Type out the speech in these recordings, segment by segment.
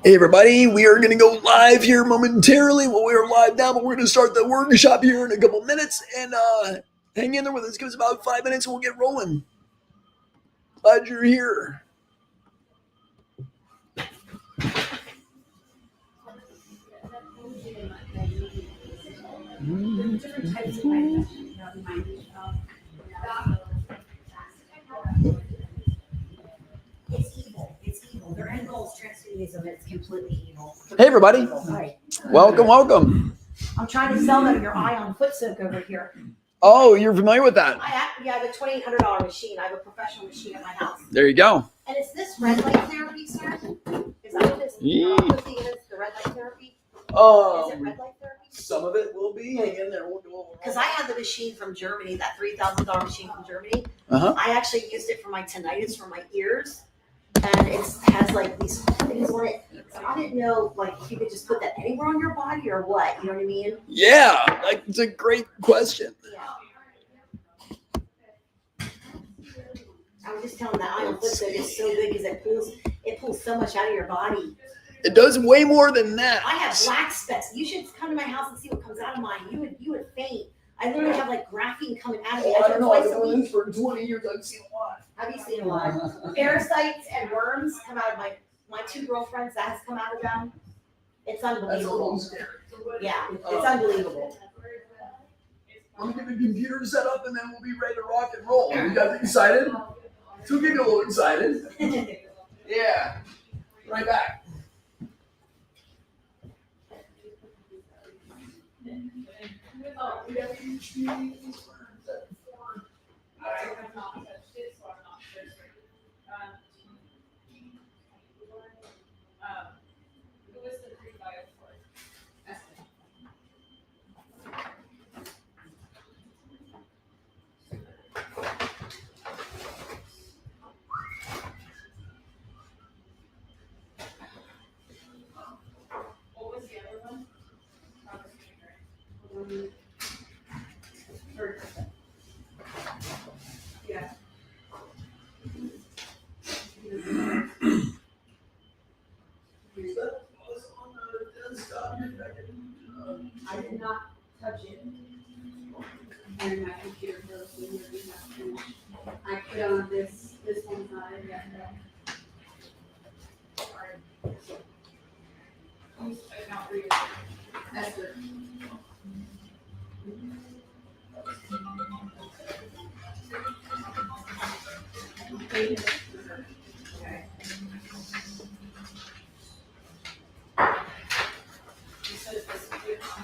Hey everybody, we are going to go live here momentarily. Well, we are live now, but we're going to start the workshop here in a couple minutes. And hang in there with us. Give us about 5 minutes and we'll get rolling. Glad you're here. It's evil. Their end goal is transhumanism. It's completely evil. Hey everybody. Hi. Welcome. I'm trying to sell them your ion foot soak over here. Oh, you're familiar with that? I have a $2,800 machine. I have a professional machine at my house. There you go. And is this red light therapy, sir? Is that what this the red light therapy? Is it red light therapy? Some of it will be. Hang in there. Because I had the machine from Germany, that $3,000 machine from Germany. Uh-huh. I actually used it for my tinnitus, for my ears. And it has like these things on it. So I didn't know if you could just put that anywhere on your body or what. You know what I mean? Yeah, it's a great question. Yeah. I was just telling that ion foot soak is so good because it pulls so much out of your body. It does way more than that. I have black specks. You should come to my house and see what comes out of mine. You would faint. I literally have graphene coming out of me. I don't know. I've been doing this for 20 years. I've seen a lot. Have you seen a lot? Parasites and worms come out of my two girlfriends. That has come out of them. It's unbelievable. Yeah, it's unbelievable. I'm gonna get the computer set up and then we'll be ready to rock and roll. You guys excited? So get a little excited. Yeah. Right back. Yeah. I did not touch it. And my computer broke when we were finished. I put on this one's not in yet. Whose account were you on? Esther. Okay.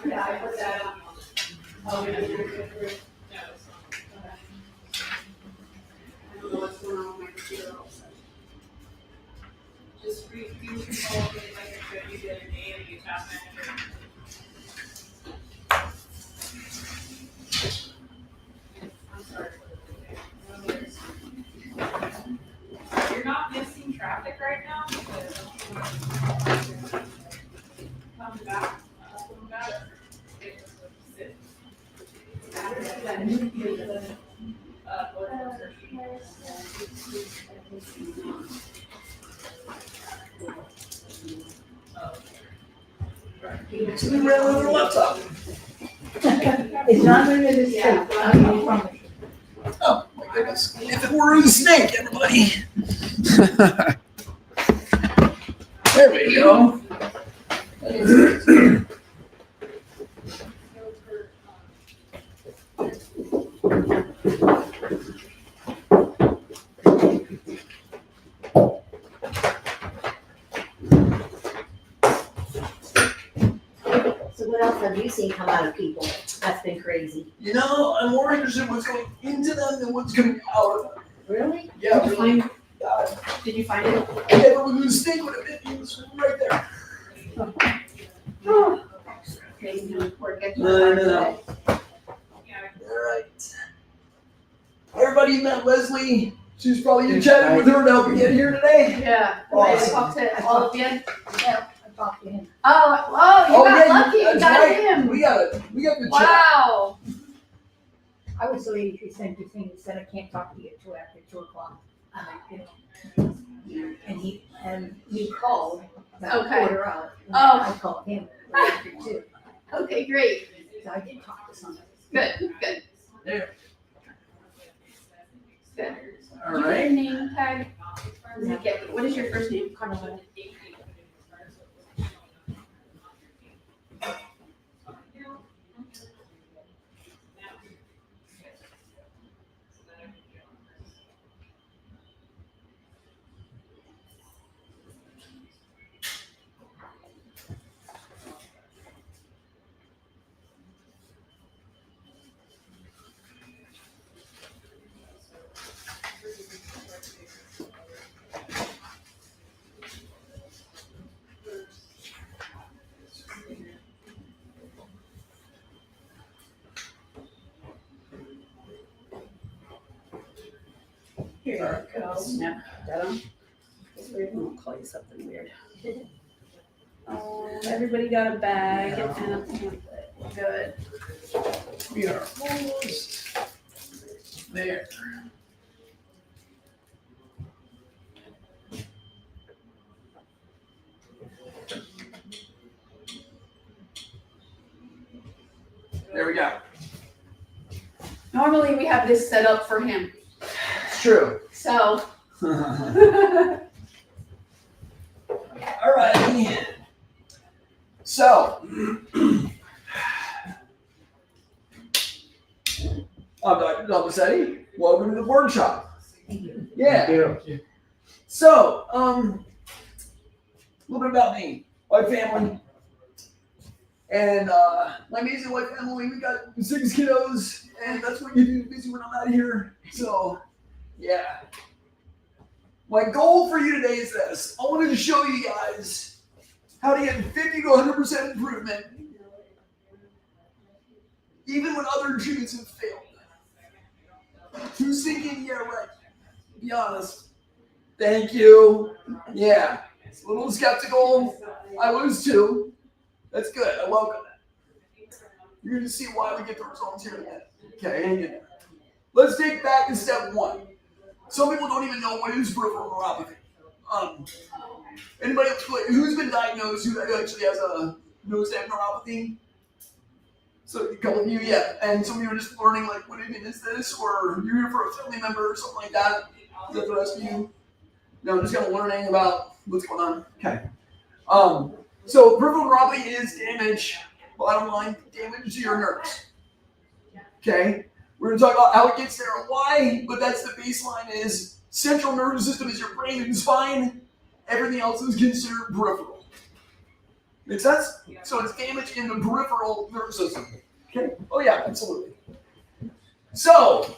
Yeah, I put that on. Oh, yeah. I don't know what's going on with my computer also. Just do control of it like I showed you the other day in the Utah manager. I'm sorry for the delay. You're not missing traffic right now because come back. Sit. So we ran with our laptop. It's not going to this Yeah. Oh my goodness. If it were a snake, everybody. There we go. So what else have you seen come out of people? That's been crazy. You know, I'm more interested in what's going into them than what's coming out of them. Really? Yeah, Did you really. find, God. did you find it? Yeah, but when the snake would have bit you, it was right there. Okay, you can report, get No. your All right. Everybody met Leslie. She's probably chatting with her to help you get here today. Yeah. Awesome. I talked to all of you. Yeah, I talked to him. Oh, you got lucky. You that's got right. him. We got the chat. Wow. I was the lady who sent the thing that said I can't talk to you till after 2 o'clock. I'm like, you know. And he called about Okay. a quarter out. And Oh. I called him after too. Okay, great. So I did talk to somebody. Good, good. There. Good. All Do you get right. a name tag? Or does it get, what is your first name? Carmela. Here you go. Snap that on. It's weird. I'm gonna call you something weird. Everybody got a bag and a pamphlet. Good. We are almost there. There we go. Normally we have this set up for him, It's true. so. All righty. So, I'm Dr. Delmasetti. Welcome to the workshop. Thank you. Yeah. So, a little bit about me, my family, and my amazing wife Emily. We got 6 kiddos, and that's what you do busy when I'm out here. So, yeah. My goal for you today is this. I wanted to show you guys how to get 50 to 100% improvement, even when other treatments have failed. Who's thinking, yeah, right? Be honest. Thank you. Yeah. It's a little skeptical. I was too. That's good. I welcome that. You're going to see why we get the results here in a minute. Okay, hang in there. Let's take back to step 1. Some people don't even know what is peripheral neuropathy. Anybody who's been diagnosed who actually has a nose stab neuropathy? So a couple of you, yeah. And some of you are just learning, like, what even is this? Or you're here for a family member or something like that. Is that the rest of you? No, just kind of learning about what's going on. Okay. So peripheral neuropathy is damage, bottom line, damage to your nerves. Okay? We're going to talk about how it gets there and why, but that's the baseline is central nervous system is your brain and spine. Everything else is considered peripheral. Make sense? So it's damage in the peripheral nervous system. Okay? Oh yeah, absolutely. So,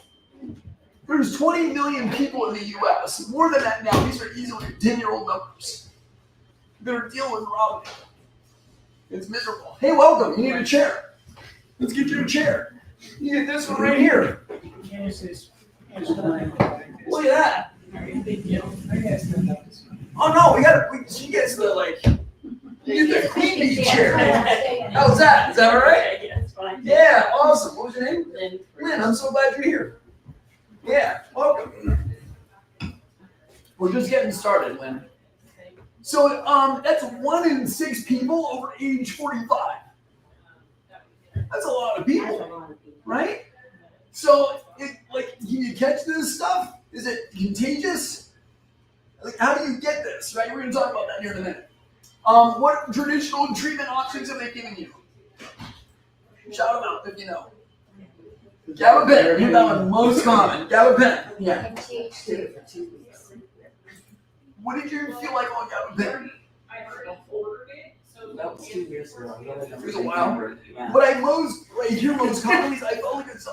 there's 20 million people in the US, more than that now, these are easily 10-year-old numbers, that are dealing with neuropathy. It's miserable. Hey, welcome, you need a chair. Let's get you a chair. You get this one right here. Look at that. Oh no, she gets the you get the queen bee chair. How's that? Is that all right? Yeah, it's fine. Yeah, awesome. What was your name? Lynn. Lynn, I'm so glad you're here. Yeah, welcome. We're just getting started, Lynn. So that's 1 in 6 people over age 45. That's a lot of people, right? So, can you catch this stuff? Is it contagious? Like, how do you get this, right? We're going to talk about that here in a minute. What traditional treatment options have they given you? Shout them out if you know. Gabapentin, you're that one most common. Gabapentin, yeah. And THC for 2 weeks. What did you feel like on gabapentin? I already ordered it, so. That was 2 years ago. It was a while. Yeah. What I hear most commonly is I felt like it's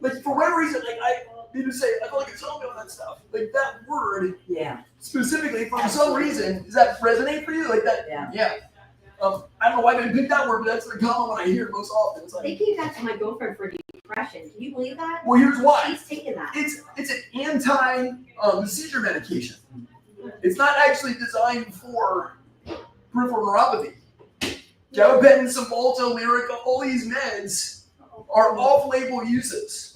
like for whatever reason, I need to say I felt like it's something on that stuff. Like that word Yeah. specifically for some reason, does that resonate for you? Like that? Yeah. Yeah. I don't know why I didn't pick that word, but that's the common one I hear most often. It's They like, gave that to my girlfriend for depression. Can you believe that? well, here's why. She's taken that. It's an anti-seizure medication. It's not actually designed for peripheral neuropathy. Gabapentin, Cymbalta, Lyrica, all these meds are off-label uses.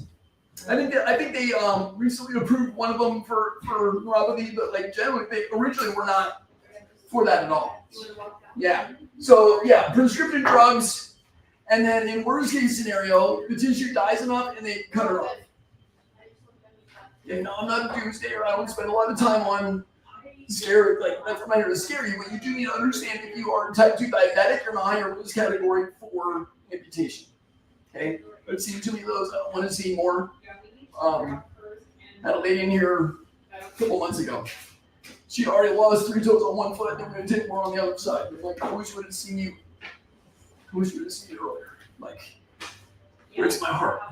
I think they recently approved one of them for neuropathy, but generally they originally were not for that at all. Yeah. So yeah, prescription drugs, and then in worst case scenario, the tissue dies enough and they cut her off. Okay, now I'm not a doomsdayer. I don't spend a lot of time on that's not here to scare you, but you do need to understand if you are type 2 diabetic, you're in a higher risk category for amputation. Okay, I've seen too many of those. I want to see more. Had a lady in here a couple months ago. She already lost 3 toes on one foot, and we're going to take more on the other side. I'm like, I wish we would have seen you. I wish we would have seen you earlier. Like, breaks my heart.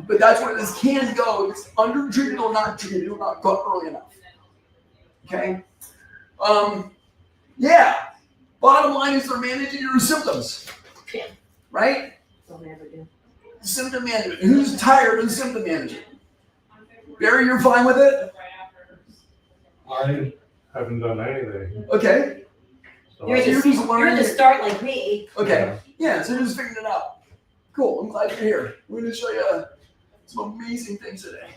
But that's where this can go. It's undertreated or not treated or not caught early enough. Okay? Yeah. Bottom line is they're managing your symptoms. Yeah. Right? Don't ever do. Symptom management. Who's tired of symptom management? Barry, you're fine with it? I haven't done anything. Okay. So You're the start like me. Okay. Yeah, so you're just figuring it out. Cool. I'm glad you're here. We're going to show you some amazing things today.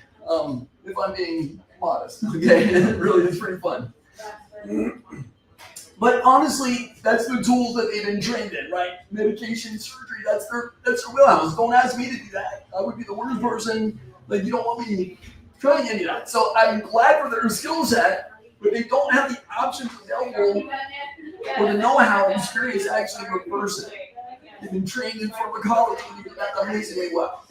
If I'm being modest. Okay. It really is pretty fun. But honestly, that's the tools that they've been trained in, right? Medication, surgery, that's their wheelhouse. Don't ask me to do that. I would be the worst person. Like, you don't want me trying any of that. So I'm glad for their skill set, but they don't have the options available or the know-how and experience to actually reverse it. They've been trained in pharmacology and they do that amazingly well.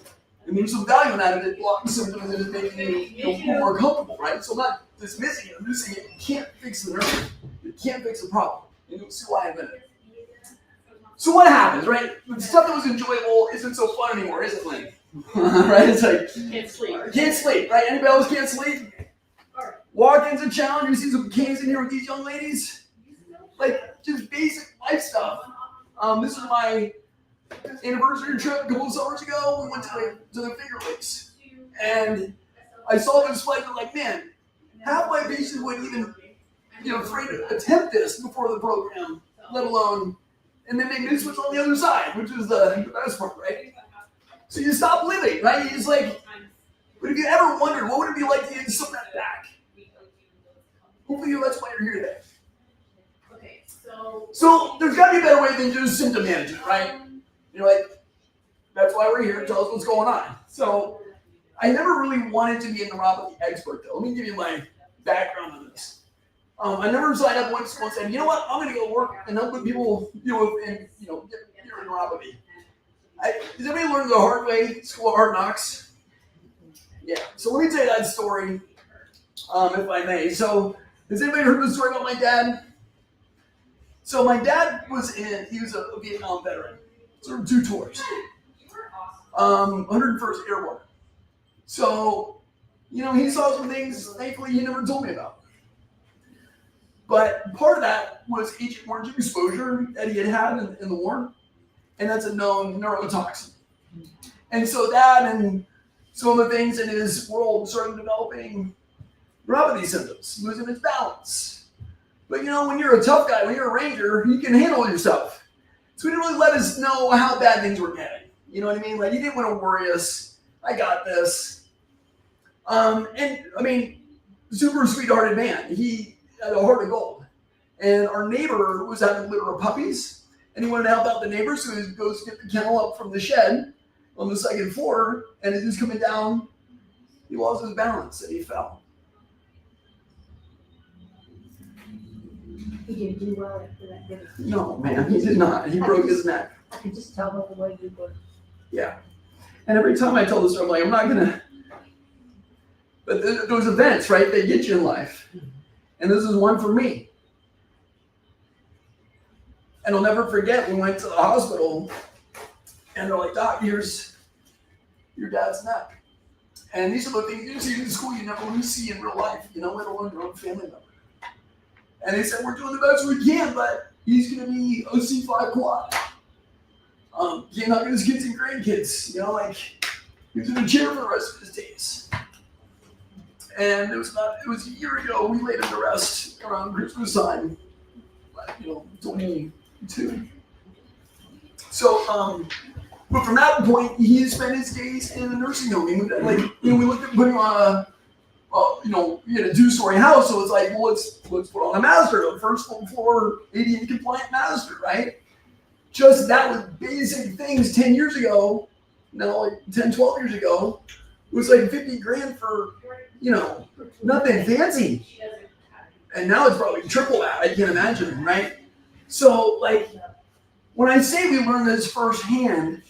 And there's some value in that, it blocking symptoms and making you more comfortable, right? So I'm not dismissing it, I'm just saying it can't fix the nerve. It can't fix the problem. And you'll see why in a minute. So what happens, right? The stuff that was enjoyable isn't so fun anymore, is it, Lynn? Right? It's like, can't sleep, right? Anybody else can't sleep? Walk-ins a challenge. You see some cans in here with these young ladies? Like, just basic life stuff. This is my anniversary trip a couple of summers ago. We went to the Finger Lakes. And I saw this flight, and like, man, half my patients wouldn't even be afraid to attempt this before the program, let alone, and then they miss what's on the other side, which is the best part, right? So you stop living, right? You just like, but if you ever wondered, what would it be like to get some of that back? Hopefully that's why you're here today. Okay, So there's got to be a better way than just symptom management, right? You're like, that's why we're here, tell us what's going on. So I never really wanted to be a neuropathy expert, though. Let me give you my background on this. I never signed up once and said, you know what, I'm going to go work and help people deal with and get neuropathy. Does anybody learn the hard way, School of Hard Knocks? Yeah. So let me tell you that story, if I may. So has anybody heard the story about my dad? So my dad he was a Vietnam veteran. Served 2 tours. 101st Airborne. So, he saw some things, thankfully, he never told me about. But part of that was Agent Orange exposure that he had in the war. And that's a known neurotoxin. And so that and some of the things in his world started developing neuropathy symptoms, losing his balance. But when you're a tough guy, when you're a ranger, you can handle yourself. So he didn't really let us know how bad things were getting. You know what I mean? Like, he didn't want to worry us. I got this. Super sweethearted man. He had a heart of gold. And our neighbor was having a litter of puppies, and he wanted to help out the neighbor, so he goes to get the kennel up from the shed on the 2nd floor, and as he's coming down, he lost his balance and he fell. He didn't do well after that, did he? No, man, he did not. He broke his neck. I could just tell by the way you were. Yeah. And every time I tell this story, I'm like, I'm not going to. But those events, right, they get you in life. And this is one for me. And I'll never forget, we went to the hospital, and they're like, Doc, here's your dad's neck. And these are the things you see in school you never really see in real life, let alone your own family member. And they said, we're doing the best we can, but he's going to be a C5 quad. Can't hug his kids and grandkids, he's in a chair for the rest of his days. And it was a year ago, we laid him to rest around Christmas time, 22. So, but from that point, he spent his days in a nursing home. We looked at putting him on we had a 2-story house, so it's like, well, let's put on a master, the first floor ADA compliant master, right? Just that was basic things 10 years ago, now like 10, 12 years ago, was like 50 grand for, nothing fancy. And now it's probably triple that, I can't imagine, right? So like, when I say we learned this firsthand,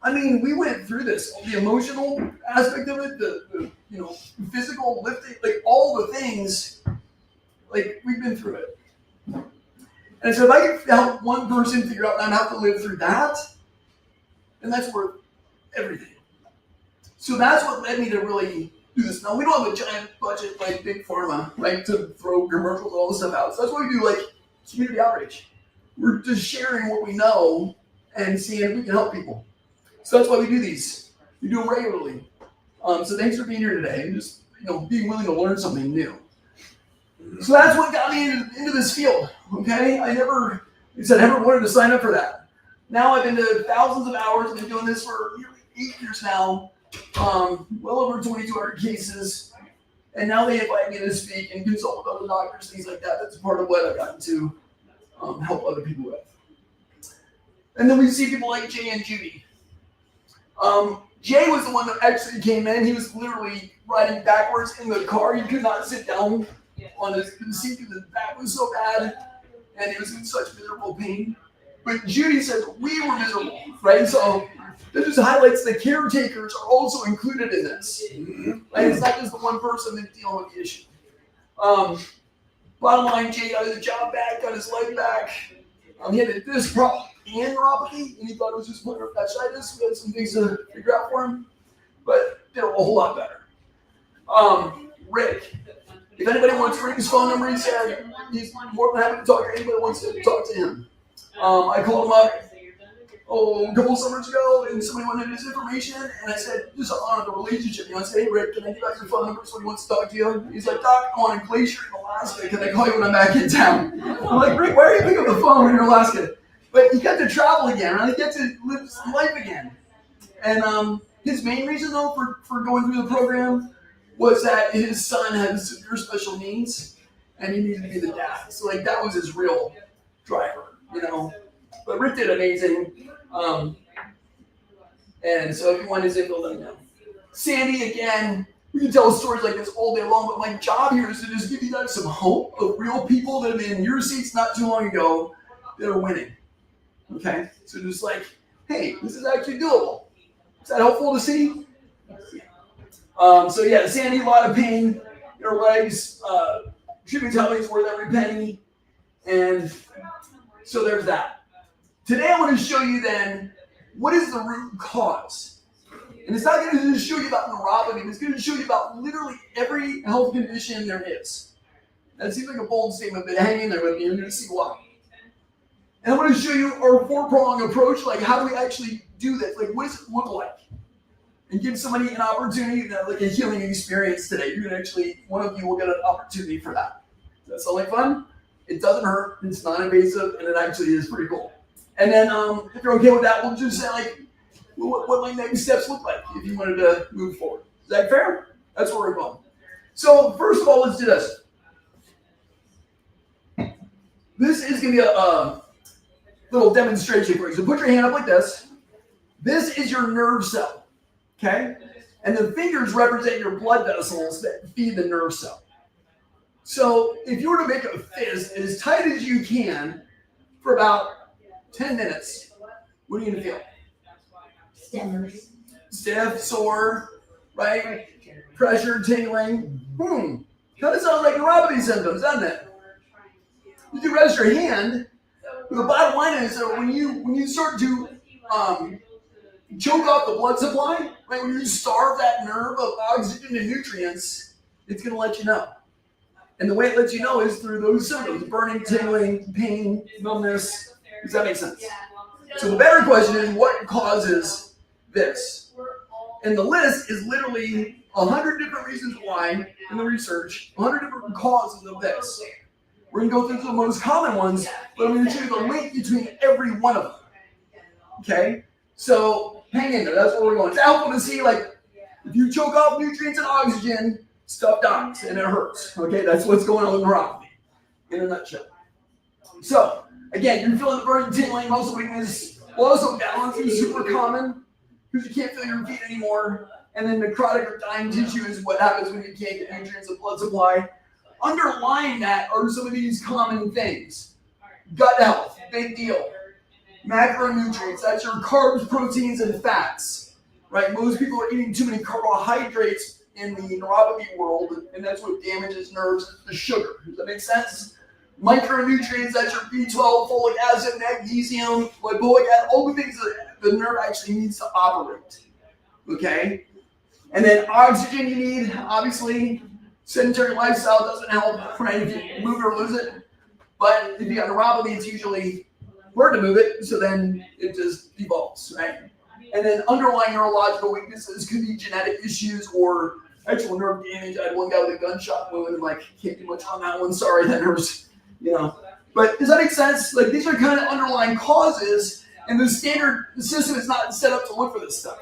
I mean, we went through this, the emotional aspect of it, the physical lifting, like all the things, like we've been through it. And so if I can help one person figure out not how to live through that, then that's worth everything. So that's what led me to really do this. Now, we don't have a giant budget like Big Pharma, right, to throw commercials and all this stuff out. So that's why we do like community outreach. We're just sharing what we know and seeing if we can help people. So that's why we do these. We do them regularly. So thanks for being here today and just being willing to learn something new. So that's what got me into this field. Okay, I never wanted to sign up for that. Now I've been to thousands of hours. I've been doing this for nearly 8 years now. Well over 2,200 cases, and now they invite me to speak and consult with other doctors, things like that. That's part of what I've gotten to help other people with. And then we see people like Jay and Judy. Jay was the one that actually came in. He was literally riding backwards in the car. He could not sit down on his seat because his back was so bad, and he was in such miserable pain. But Judy says we were miserable, right? So that just highlights the caretakers are also included in this. Right? It's not just the one person that's dealing with the issue. Bottom line, Jay got his job back, got his leg back. He had a disc problem and neuropathy, and he thought it was just plantar fasciitis. We had some things to figure out for him, but did a whole lot better. Rick, if anybody wants Rick's phone number, he said he's more than happy to talk to anybody who wants to talk to him. I called him up a couple of summers ago, and somebody wanted his information, and I said, just honor the relationship. I said, hey, Rick, can I give out your phone number so he wants to talk to you? He's like, Doc, I'm on a glacier in Alaska. Can I call you when I'm back in town? I'm like, Rick, why are you picking up the phone when you're in Alaska? But he got to travel again, right? He got to live his life again. And his main reason, though, for going through the program was that his son had severe special needs, and he needed to be the dad. So, like, that was his real driver, But Rick did amazing. And so if you want his info, let me know. Sandy, again, we can tell stories like this all day long, but my job here is to just give you guys some hope of real people that have been in your seats not too long ago that are winning. Okay? So just like, hey, this is actually doable. Is that helpful to see? So yeah, Sandy, a lot of pain in her legs. Treatment telling is worth every penny. And so there's that. Today I want to show you then, what is the root cause? And it's not going to just show you about neuropathy, it's going to show you about literally every health condition there is. That seems like a bold statement, but hang in there with me, you're going to see why. And I'm going to show you our 4-pronged approach, like how do we actually do this? Like what does it look like? And give somebody an opportunity, like a healing experience today. You're going to actually, one of you will get an opportunity for that. Does that sound like fun? It doesn't hurt, it's non-invasive, and it actually is pretty cool. And then if you're okay with that, we'll just say like what my next steps look like if you wanted to move forward. Is that fair? That's where we're going. So first of all, let's do this. This is going to be a little demonstration for you. So put your hand up like this. This is your nerve cell, okay? And the fingers represent your blood vessels that feed the nerve cell. So if you were to make a fist as tight as you can for about 10 minutes, what are you going to feel? Stiff, sore, right? Pressure, tingling. Kind of sounds like neuropathy symptoms, doesn't it? You can rest your hand, but the bottom line is that when you start to choke off the blood supply, right? When you starve that nerve of oxygen and nutrients, it's going to let you know. And the way it lets you know is through those symptoms: burning, tingling, pain, numbness. Does that make sense? So the better question is, what causes this? And the list is literally 100 different reasons why in the research, 100 different causes of this. We're going to go through the most common ones, but I'm going to show you the link between every one of them. Okay? So hang in there. That's where we're going. It's helpful to see, like, if you choke off nutrients and oxygen, stuff dies and it hurts. Okay, that's what's going on with neuropathy in a nutshell. So again, you're feeling the burning, tingling, muscle weakness, loss of balance is super common because you can't feel your feet anymore. And then necrotic or dying tissue is what happens when you can't get nutrients and blood supply. Underlying that are some of these common things. Gut health, big deal. Macronutrients, that's your carbs, proteins, and fats. Right? Most people are eating too many carbohydrates in the neuropathy world, and that's what damages nerves, the sugar. Does that make sense? Micronutrients, that's your B12, folic acid, magnesium, lipoic acid, all the things that the nerve actually needs to operate. Okay? And then oxygen you need, obviously. Sedentary lifestyle doesn't help, right? If you move it or lose it. But if you got neuropathy, it's usually hard to move it, so then it just devolves, right? And then underlying neurological weaknesses could be genetic issues or actual nerve damage. I had one guy with a gunshot wound, and like, can't do much on that one. Sorry, that hurts, you know. But does that make sense? Like, these are kind of underlying causes, and the standard system is not set up to look for this stuff.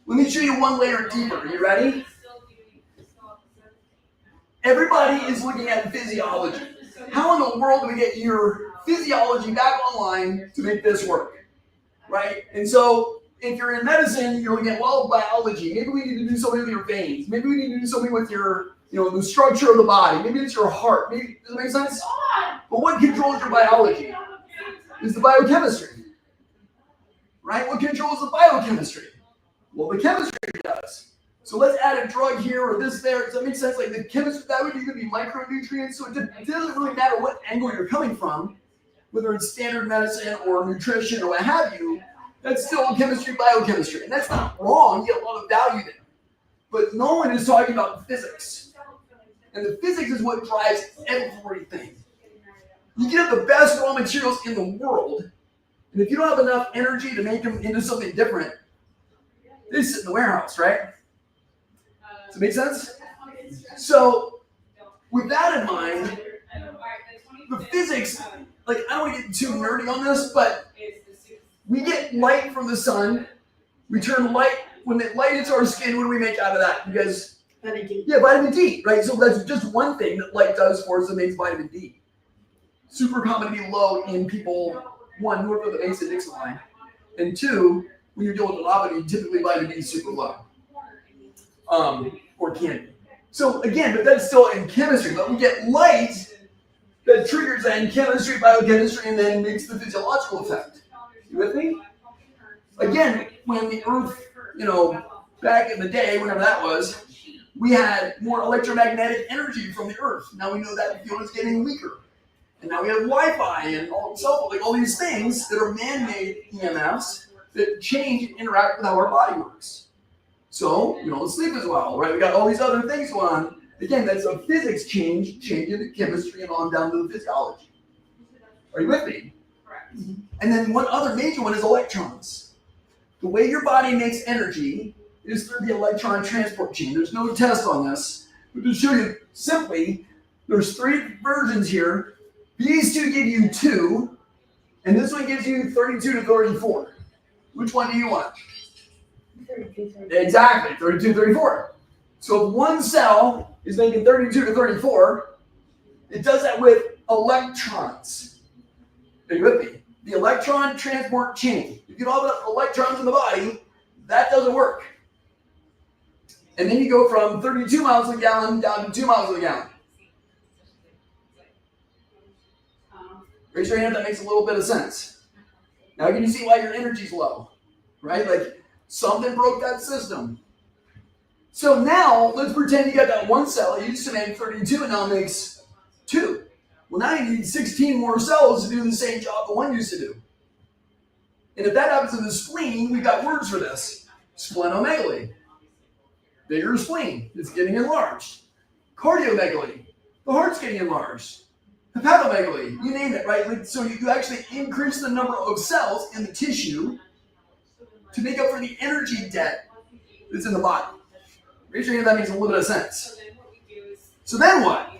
Let me show you one layer deeper. Are you ready? Everybody is looking at physiology. How in the world do we get your physiology back online to make this work? Right? And so if you're in medicine, you're looking at, well, biology. Maybe we need to do something with your veins. Maybe we need to do something with your, the structure of the body. Maybe it's your heart. Maybe, does that make sense? But what controls your biology? Is the biochemistry. Right? What controls the biochemistry? Well, the chemistry does. So let's add a drug here or this there. Does that make sense? Like the chemistry, that would either be micronutrients. So it doesn't really matter what angle you're coming from, whether it's standard medicine or nutrition or what have you. That's still chemistry, biochemistry. And that's not wrong. You get a lot of value there. But no one is talking about physics. And the physics is what drives everything. You can have the best raw materials in the world, and if you don't have enough energy to make them into something different, they sit in the warehouse, right? Does it make sense? So, with that in mind, the physics, like, I don't want to get too nerdy on this, but we get light from the sun. We turn light, when the light hits our skin, what do we make out of that? You guys? Vitamin D. Yeah, vitamin D, right? So that's just one thing that light does for us that makes vitamin D. Super common to be low in people, one, who are for the Mason-Dixon line, and two, when you're dealing with neuropathy, typically vitamin D is super low. Or can be. So again, but that's still in chemistry, but we get light that triggers that in chemistry, biochemistry, and then makes the physiological effect. You with me? Again, when the Earth, back in the day, whenever that was, we had more electromagnetic energy from the Earth. Now we know that the field is getting weaker. And now we have Wi-Fi and all these things that are man-made EMFs that change and interact with how our body works. So, we don't sleep as well, right? We got all these other things going on. Again, that's a physics change, changing the chemistry and on down to the physiology. Are you with me? Correct. And then one other major one is electrons. The way your body makes energy is through the electron transport chain. There's no test on this, but to show you simply, there's three versions here. These two give you 2, and this one gives you 32 to 34. Which one do you want? 32. Exactly, 32 to 34. So if one cell is making 32 to 34, it does that with electrons. Are you with me? The electron transport chain. If you don't have enough electrons in the body, that doesn't work. And then you go from 32 miles a gallon down to 2 miles a gallon. Raise your hand if that makes a little bit of sense. Now can you see why your energy's low? Right? Like something broke that system. So now let's pretend you got that one cell. It used to make 32 and now it makes 2. Well, now you need 16 more cells to do the same job the one used to do. And if that happens in the spleen, we've got words for this. Splenomegaly. Bigger spleen. It's getting enlarged. Cardiomegaly. The heart's getting enlarged. Hepatomegaly. You name it, right? So you actually increase the number of cells in the tissue to make up for the energy debt that's in the body. Raise your hand if that makes a little bit of sense. So then what?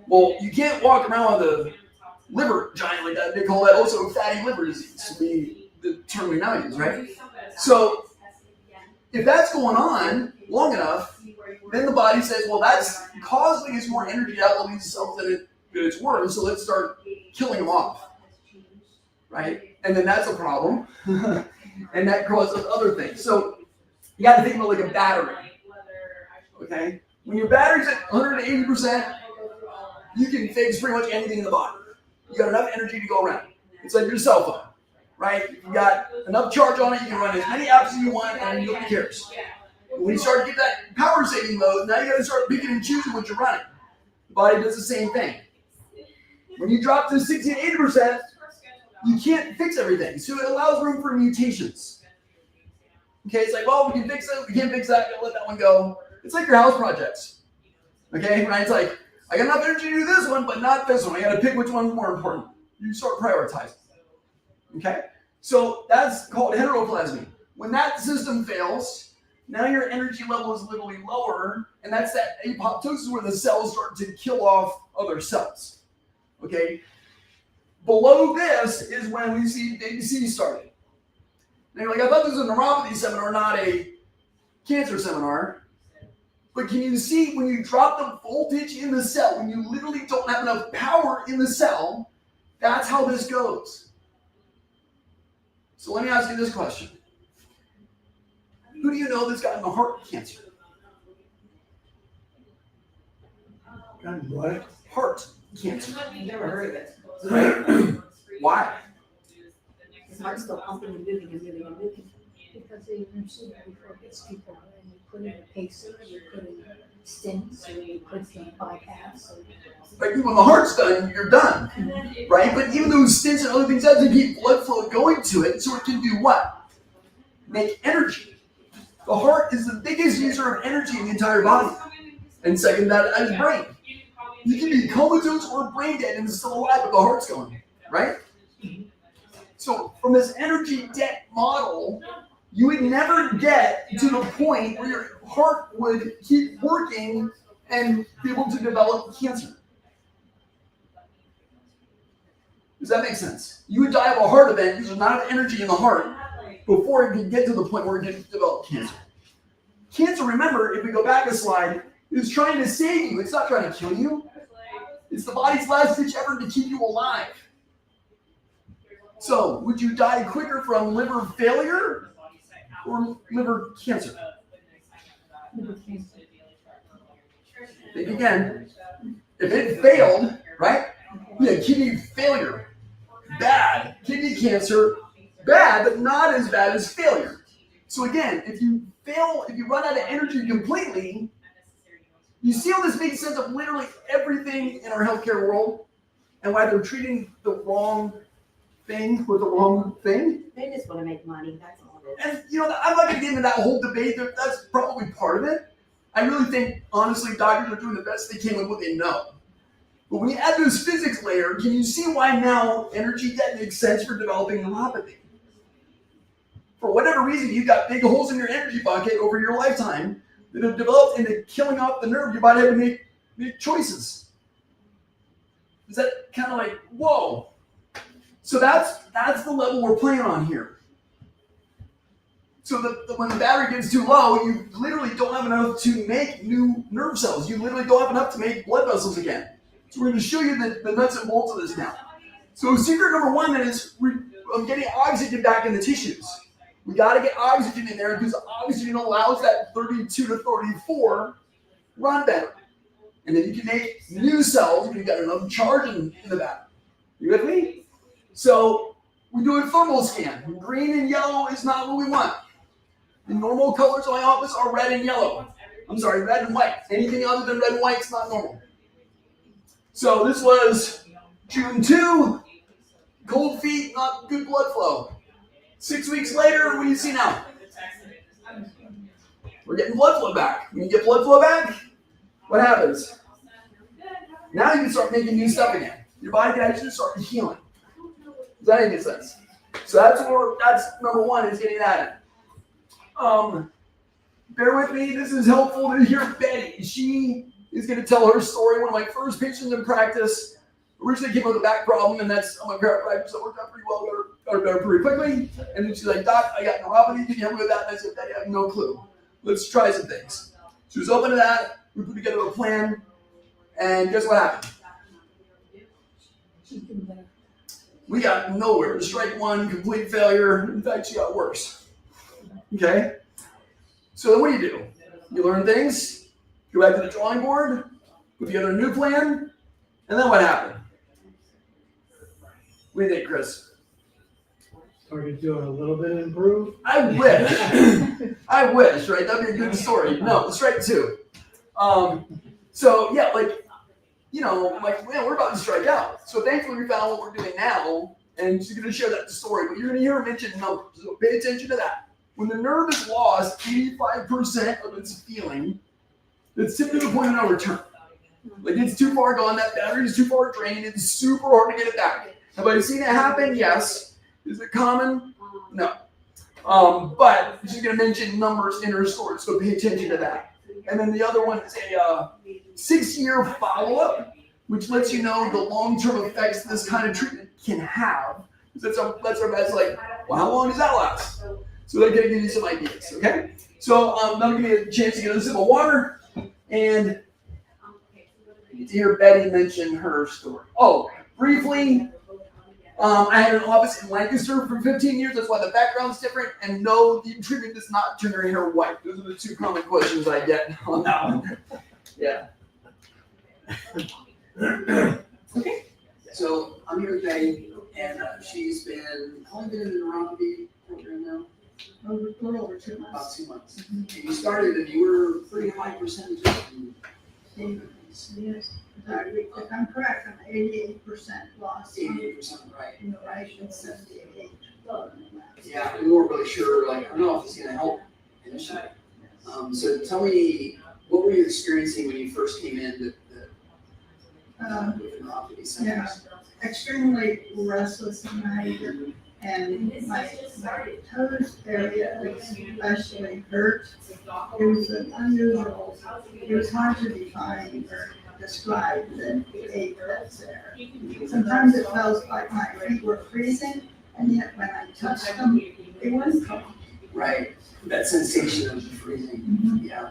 Well, you can't walk around with a liver giant like that. They call that also fatty liver disease, the term we now use, right? So if that's going on long enough, then the body says, well, that's causing us more energy out of these cells than it's worth, so let's start killing them off, right? And then that's a problem, and that causes other things. So you got to think about like a battery, okay? When your battery's at 180%, you can fix pretty much anything in the body. You got enough energy to go around. It's like your cell phone, right? You got enough charge on it, you can run as many apps as you want, and nobody cares. When you start to get that power saving mode, now you got to start picking and choosing what you're running. The body does the same thing. When you drop to 60 and 80%, you can't fix everything. So it allows room for mutations. Okay, it's like, well, we can fix it, we can't fix that, let that one go. It's like your house projects. Okay, right? It's like, I got enough energy to do this one, but not this one. I got to pick which one's more important. You start prioritizing. Okay, so that's called heteroplasmy. When that system fails, now your energy level is literally lower, and that's that apoptosis where the cells start to kill off other cells. Okay, below this is when we see ABC starting. Now you're like, I thought this was a neuropathy seminar, not a cancer seminar. But can you see when you drop the voltage in the cell, when you literally don't have enough power in the cell, that's how this goes. So let me ask you this question. Who do you know that's gotten a heart cancer? And what? Heart cancer. Never heard of it. Why? His heart's still pumping and moving and moving and moving. Because they eventually, before it gets too far, and you put in a pacer, you put in stents, or you put in bypass. Like when the heart's done, you're done, right? But even those stents and other things have to keep blood flow going to it, so it can do what? Make energy. The heart is the biggest user of energy in the entire body. And second, that is brain. You can be comatose or brain dead and still alive, but the heart's going, right? So from this energy debt model, you would never get to the point where your heart would keep working and be able to develop cancer. Does that make sense? You would die of a heart event because there's not enough energy in the heart before it can get to the point where it can develop cancer. Cancer, remember, if we go back a slide, is trying to save you. It's not trying to kill you. It's the body's last ditch effort to keep you alive. So, would you die quicker from liver failure or liver cancer? Think again. If it failed, right? Yeah, kidney failure, bad. Kidney cancer, bad, but not as bad as failure. So again, if you fail, if you run out of energy completely, you see how this makes sense of literally everything in our healthcare world and why they're treating the wrong thing with the wrong thing? They just want to make money, that's all it is. And you know, I'm not going to get into that whole debate. That's probably part of it. I really think, honestly, doctors are doing the best they can with what they know. But when you add this physics layer, can you see why now energy debt makes sense for developing neuropathy? For whatever reason, you've got big holes in your energy bucket over your lifetime that have developed into killing off the nerve. Your body had to make choices. Is that kind of like, whoa? So that's the level we're playing on here. So when the battery gets too low, you literally don't have enough to make new nerve cells. You literally don't have enough to make blood vessels again. So we're going to show you the nuts and bolts of this now. So secret number one is getting oxygen back in the tissues. We got to get oxygen in there because oxygen allows that 32 to 34 run better. And then you can make new cells when you've got enough charge in the back. You with me? So we do a thermal scan. Green and yellow is not what we want. The normal colors in my office are red and yellow. I'm sorry, red and white. Anything other than red and white is not normal. So this was June 2, cold feet, not good blood flow. 6 weeks later, what do you see now? We're getting blood flow back. When you get blood flow back, what happens? Now you can start making new stuff again. Your body can actually start healing. Does that make sense? So that's number one, is getting that in. Bear with me. This is helpful to hear Betty. She is going to tell her story. One of my first patients in practice originally came with a back problem, and that's I'm a chiropractor, that worked out pretty well, got her better pretty quickly. And then she's like, Doc, I got neuropathy. Can you help me with that? And I said, Betty, I have no clue. Let's try some things. She was open to that. We put together a plan, and guess what happened? She can better. We got nowhere. Strike one, complete failure. In fact, she got worse. Okay? So then what do? You learn things, go back to the drawing board, put together a new plan, and then what happened? What do you think, Chris? Started doing a little bit improved. I wish. I wish, right? That'd be a good story. No, strike two. So yeah, like, you know, like, man, we're about to strike out. So thankfully we found what we're doing now, and she's gonna share that story, but you're gonna hear her mention numbers, so pay attention to that. When the nerve is lost 85% of its feeling, it's typically the point of no return. Like, it's too far gone, that battery is too far drained, it's super hard to get it back. Have I seen it happen? Yes. Is it common? No. But she's gonna mention numbers in her story, so pay attention to that. And then the other one is a 6-year follow-up, which lets you know the long-term effects this kind of treatment can have. That's our best, like, well, how long does that last? So they're gonna give you some ideas, okay? So that'll give me a chance to get a sip of water, and you get to hear Betty mention her story. Oh, briefly, I had an office in Lancaster for 15 years. That's why the background's different. And no, the treatment does not turn your hair white. Those are the two common questions I get on that one. Yeah. Okay. So I'm here with Betty, and she's been, how long been in the neuropathy program now? A little over 2 months. About 2 months. And you started, and you were pretty high percentage. Yes. If I'm correct, I'm 88% lost. 88%, right. In the right and 78. Yeah, we weren't really sure, like, I don't know if it's gonna help initially. So tell me, what were you experiencing when you first came in with neuropathy symptoms? Extremely restless at night, and my toes area especially hurt. It was an unusual, it was hard to define or describe the ache that's there. Sometimes it felt like my feet were freezing, and yet when I touched them, they wouldn't come. Right, that sensation of freezing, Mhm. yeah.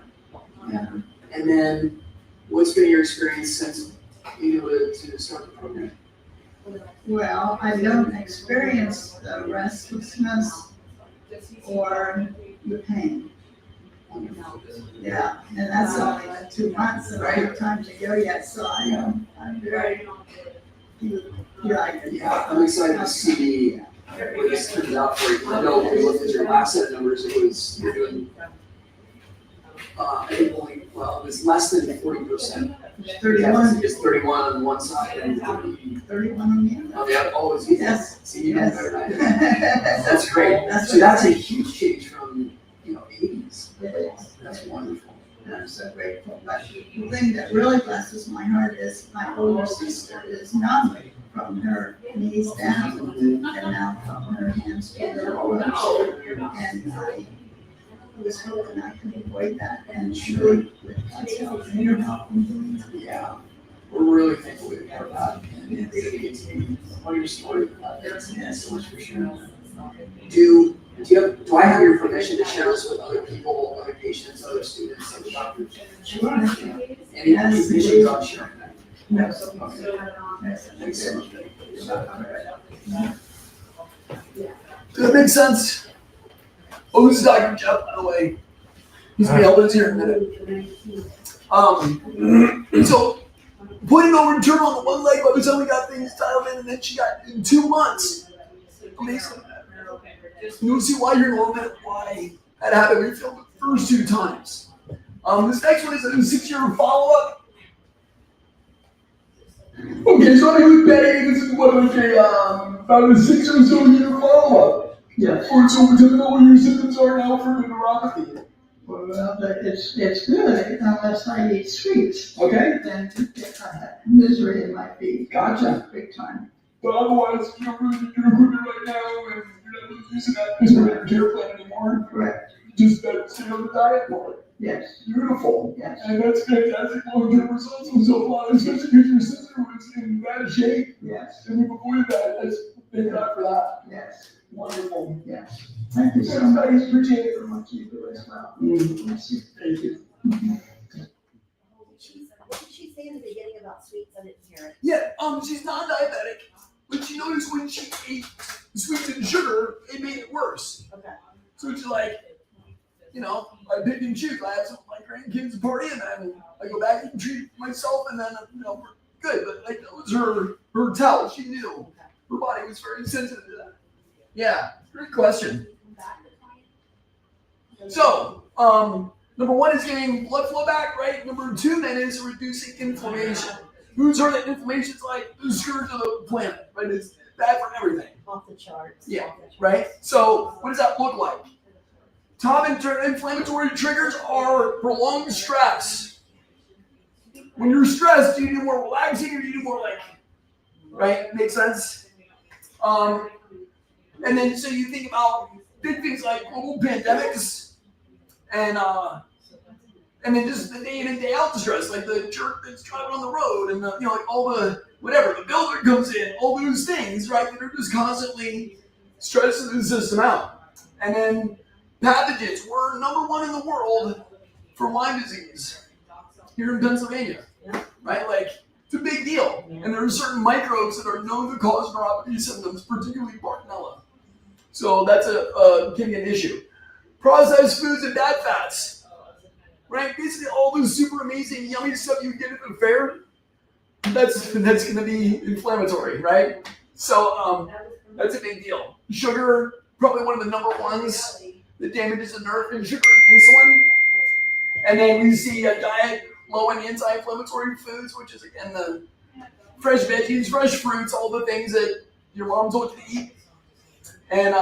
Yeah. And then, what's been your experience since being able to start the program? Well, I don't experience the restlessness or the pain. Yeah, and that's only 2 months, and I don't have time to go yet, so I'm very, Yeah, I'm excited to see what this turns out for you. I know when we looked at your last set of numbers, you're doing, I think only, well, it was less than 40%. 31, It's 31 on one side and 31 on the other. on the other. Oh, it's easy. Yes. See, you know better than I do. Yes. That's great. So that's a huge change from, 80s. It is. That's wonderful. And I'm so grateful, but the thing that really blesses my heart is my older sister is numb from her knees down, and now from her hands to her elbows. And I was hoping I could avoid that, and surely with God's help and your help, I'm doing that. Yeah. We're really thankful for that. And it's on your story. Thanks so much for sharing that. Do I have your permission to share this with other people, other patients, other students, other doctors? Sure. Any conditions on sharing that? No. Thanks so much. Does that make sense? Oh, this is Dr. Jeff, by the way. He's gonna be helping us here in a minute. So putting no return on the one leg by the time we got things dialed in, and then she got in 2 months. Amazing. You'll see why you're in a little bit why that happened. We filmed the first 2 times. This next one is a 6-year follow-up. Okay, so I'm with Betty. This is what about a 6 or so year follow-up. Yes. Or so we don't know what your symptoms are now for neuropathy. Well, it's good unless I eat sweets. Okay. Then I have misery in my feet. Gotcha. Big time. But otherwise, you're really doing good right now, and you're not using that as care plan anymore. Correct. Just stay on the diet more. Yes. Beautiful. Yes. And that's fantastic long-term results and so far, especially because your sister was in bad shape. Yes. And we've avoided that. Thank God for that. Yes. Wonderful. Yes. Thank you so much. Appreciate it very much. You do as well. Mm-hmm. Yes. Thank you. say in the beginning about sweets? I didn't hear it. Yeah, she's non-diabetic, but she noticed when she ate sweets and sugar, it made it worse. Okay. So she's like, I pick and choose. I have some of my grandkids party, and then I go back and treat myself, and then we're good. But like that was her tell. She knew her body was very sensitive to that. Yeah, great question. So, number one is getting blood flow back, right? Number two then is reducing inflammation. Who's heard that inflammation is like the scourge of the planet, right? It's bad for everything. Off the charts. Yeah, Off the charts. right? So, what does that look like? Top inflammatory triggers are prolonged stress. When you're stressed, you do more relaxing or you do more like, right? Makes sense? And then so you think about big things like global pandemics and then just the day in and day out stress, like the jerk that's driving on the road and like all the whatever, the builder comes in, all those things, right? That are just constantly stressing the system out. And then pathogens. We're number one in the world for Lyme disease here in Pennsylvania, right? Like, it's a big deal. And there are certain microbes that are known to cause neuropathy symptoms, particularly Bartonella. So that's can be an issue. Processed foods and bad fats, right? Basically all those super amazing, yummy stuff you get at the fair, that's going to be inflammatory, right? So that's a big deal. Sugar, probably one of the number ones that damages the nerve, and sugar and insulin. And then we see a diet low in anti-inflammatory foods, which is again the fresh veggies, fresh fruits, all the things that your mom told you to eat. And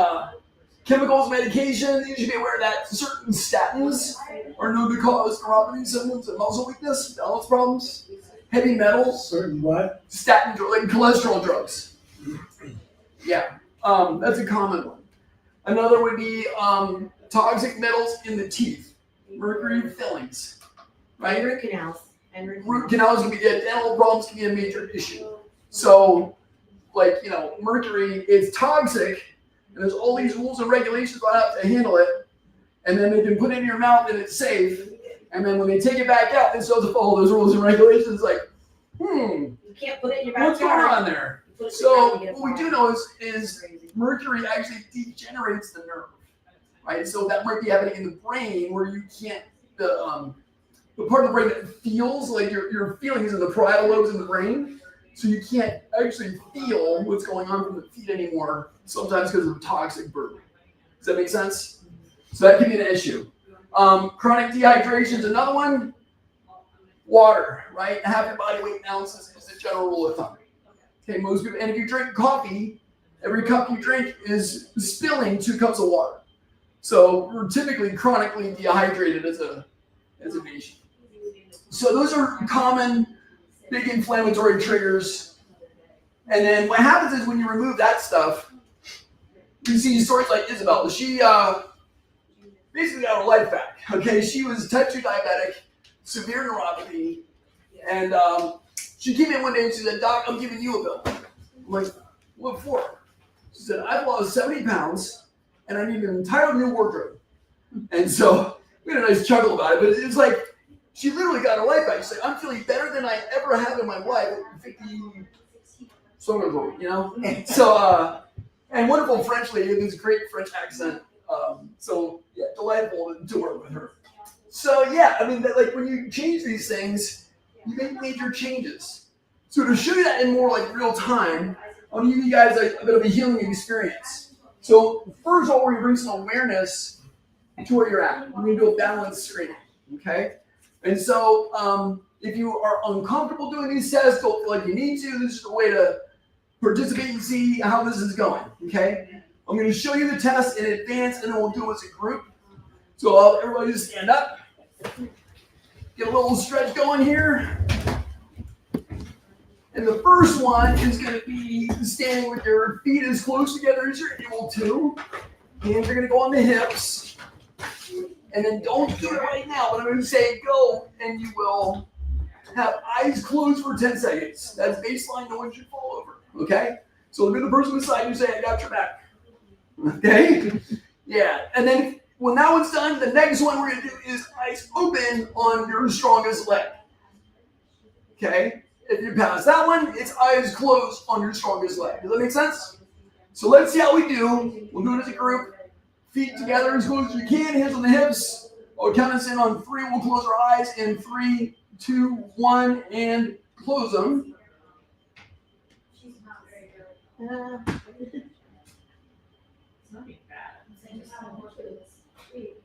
chemicals, medications, you should be aware that certain statins are known to cause neuropathy symptoms and muscle weakness, balance problems. Heavy metals. Certain what? Statin, like cholesterol drugs. Yeah, that's a common one. Another would be toxic metals in the teeth, mercury fillings, right? Root canals. Root canals can be, dental problems can be a major issue. So, like, mercury, it's toxic, and there's all these rules and regulations on how to handle it, and then they can put it in your mouth and it's safe, and then when they take it back out, they still have to follow those rules and regulations, like, You can't put it in your backyard. what's going on there? So, what we do know is mercury actually degenerates the nerve, right? So that might be happening in the brain where you can't, the part of the brain that feels, like your feeling is in the parietal lobes in the brain, so you can't actually feel what's going on from the feet anymore, sometimes because of toxic burden. Does that make sense? So that can be an issue. Chronic dehydration is another one. Water, right? Half your body weight in ounces is the general rule of thumb. Okay, most people, and if you drink coffee, every cup you drink is spilling 2 cups of water. So we're typically chronically dehydrated as a nation. So those are common big inflammatory triggers. And then what happens is when you remove that stuff, you see stories like Isabel. She basically got her life back. Okay, she was type 2 diabetic, severe neuropathy, and she came in one day and she said, "Doc, I'm giving you a bill." I'm like, "What for?" She said, "I've lost 70 pounds and I need an entire new wardrobe." And so we had a nice chuckle about it, but it's like she literally got her life back. She's like, "I'm feeling better than I ever have in my life at 50 so old, So, and wonderful French lady with this great French accent. So yeah, delightful to work with her. So yeah, I mean, like when you change these things, you make major changes. So to show you that in more like real time, I'll give you guys a bit of a healing experience. So first of all, we're gonna bring some awareness to where you're at. We're gonna do a balance screening, okay? And so if you are uncomfortable doing these tests, don't feel like you need to, this is a way to participate and see how this is going, okay? I'm gonna show you the test in advance and then we'll do it as a group. So I'll everybody just stand up. Get a little stretch going here. And the first one is going to be standing with your feet as close together as you're able to. Hands are going to go on the hips. And then don't do it right now, but I'm going to say go, and you will have eyes closed for 10 seconds. That's baseline, no one should fall over, okay? So look at the person beside you and say, "I got your back." Okay? Yeah, and then when that one's done, the next one we're going to do is eyes open on your strongest leg. Okay? If you pass that one, it's eyes closed on your strongest leg. Does that make sense? So let's see how we do. We'll do it as a group. Feet together as close as you can, hands on the hips. I'll count us in on 3. We'll close our eyes in 3, 2, 1, and close them.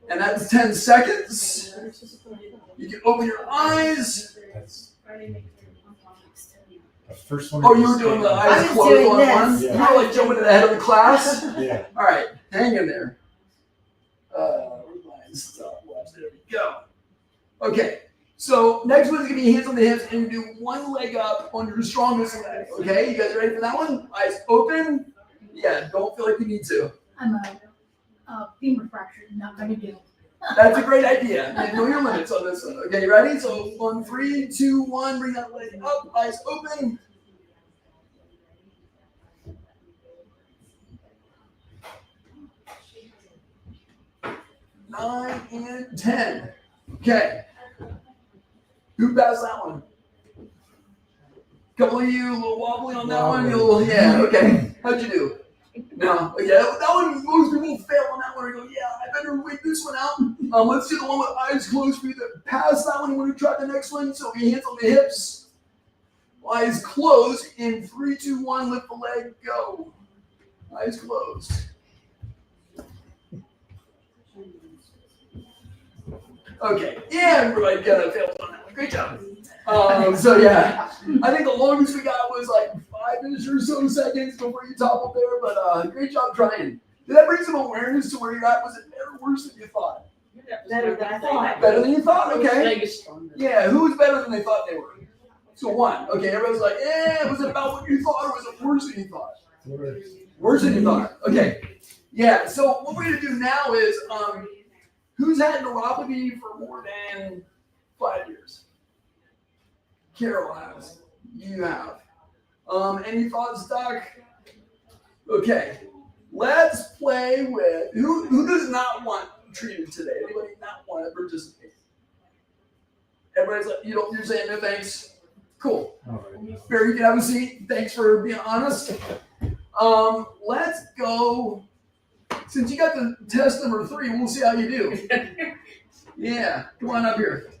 And that's 10 seconds. You can open your eyes. That's the first one. Oh, you were doing the I eyes was closed doing one. this. You were like jumping to the head of the class. Yeah. All right, hang in there. Where's mine? Stopwatch. There we go. Okay, so next one's gonna be hands on the hips and do one leg up on your strongest leg. Okay, you guys ready for that one? Eyes open. Yeah, don't feel like you need to. I'm a femur fracture, not gonna do. That's a great idea. You know your limits on this one. Okay, you ready? So on 3, 2, 1, bring that leg up, eyes open. Nine and 10. Okay. Who passed that one? Couple of you a little wobbly on that one. Yeah. Okay. How'd you do? No. Yeah. That one. Most people fail on that one. And go, yeah. I better wait this one out. Let's do the one with eyes closed for you that passed that one. We're gonna try the next one. So we hands on the hips, eyes closed. In 3, 2, 1, lift the leg. Go. Eyes closed. Okay, yeah, everybody kind of failed on that one. Great job. So yeah, I think the longest we got was like 5-ish or so seconds before you toppled there, but great job trying. Did that bring some awareness to where you're at? Was it better or worse than you thought? Better than I thought. Better than you thought? Okay. Yeah, who was better than they thought they were? So 1. Okay, everybody's like, was it about what you thought or was it worse than you thought? Worse than you thought. Okay. Yeah, so what we're going to do now is, who's had neuropathy for more than 5 years? Carol has. You have. Any thoughts, Doc? Okay. Let's play with who does not want treated today? Anybody not want to participate? Everybody's like, you're saying no thanks. Cool. Right. Barry, you can have a seat. Thanks for being honest. Let's go. Since you got the test number 3, we'll see how you do. Yeah, come on up here.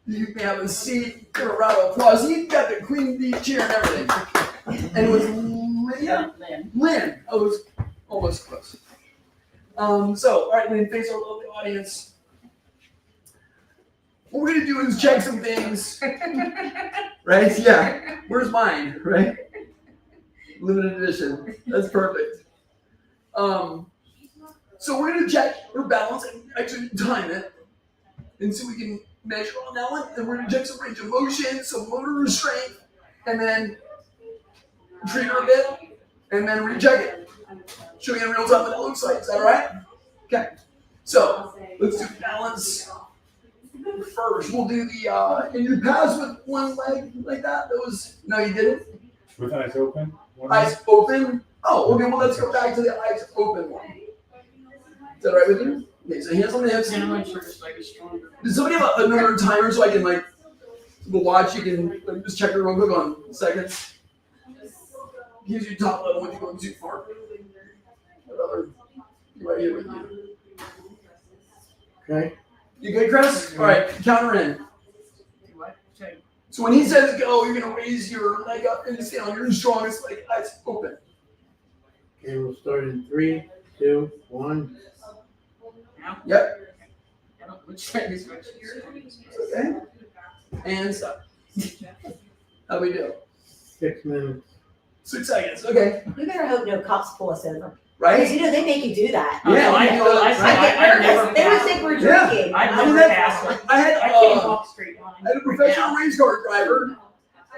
You can have a seat. Give a round of applause. He got the queen bee chair and everything. And it was Lydia? Lynn. I was almost close. So, all right, Lynn, face our lovely audience. What we're going to do is check some things. Right? Yeah. Where's mine? Right? Limited edition. That's perfect. So we're going to check her balance and actually time it and see if we can measure on that one. And we're going to check some range of motion, some motor strength, and then treat her a bit, and then recheck it. Show you in real time what it looks like. Is that all right? Okay. So let's do balance first. We'll do the, and you pass with one leg like that? No, you didn't? With eyes open? Eyes open? Oh, okay, well, let's go back to the eyes open one. Is that all right with you? Okay, so hands on the hips. Does somebody have another timer so I can, the watch, you can just check it real quick on seconds? Gives you top level when you're going too far. Right here with you. Okay. You good, Chris? All right, count her in. So when he says go, you're going to raise your leg up and stay on your strongest leg, eyes open. Okay, we'll start in 3, 2, 1. Yep. Okay. And stop. How we do? 6 minutes. 6 seconds. Okay. We better hope no cops pull us over. Right? Because they make you do that. Yeah, I know. I I get never nervous. They would think we're Yeah. drinking. I've I mean, never passed it. I had I can't walk straight on I had a professional race car driver,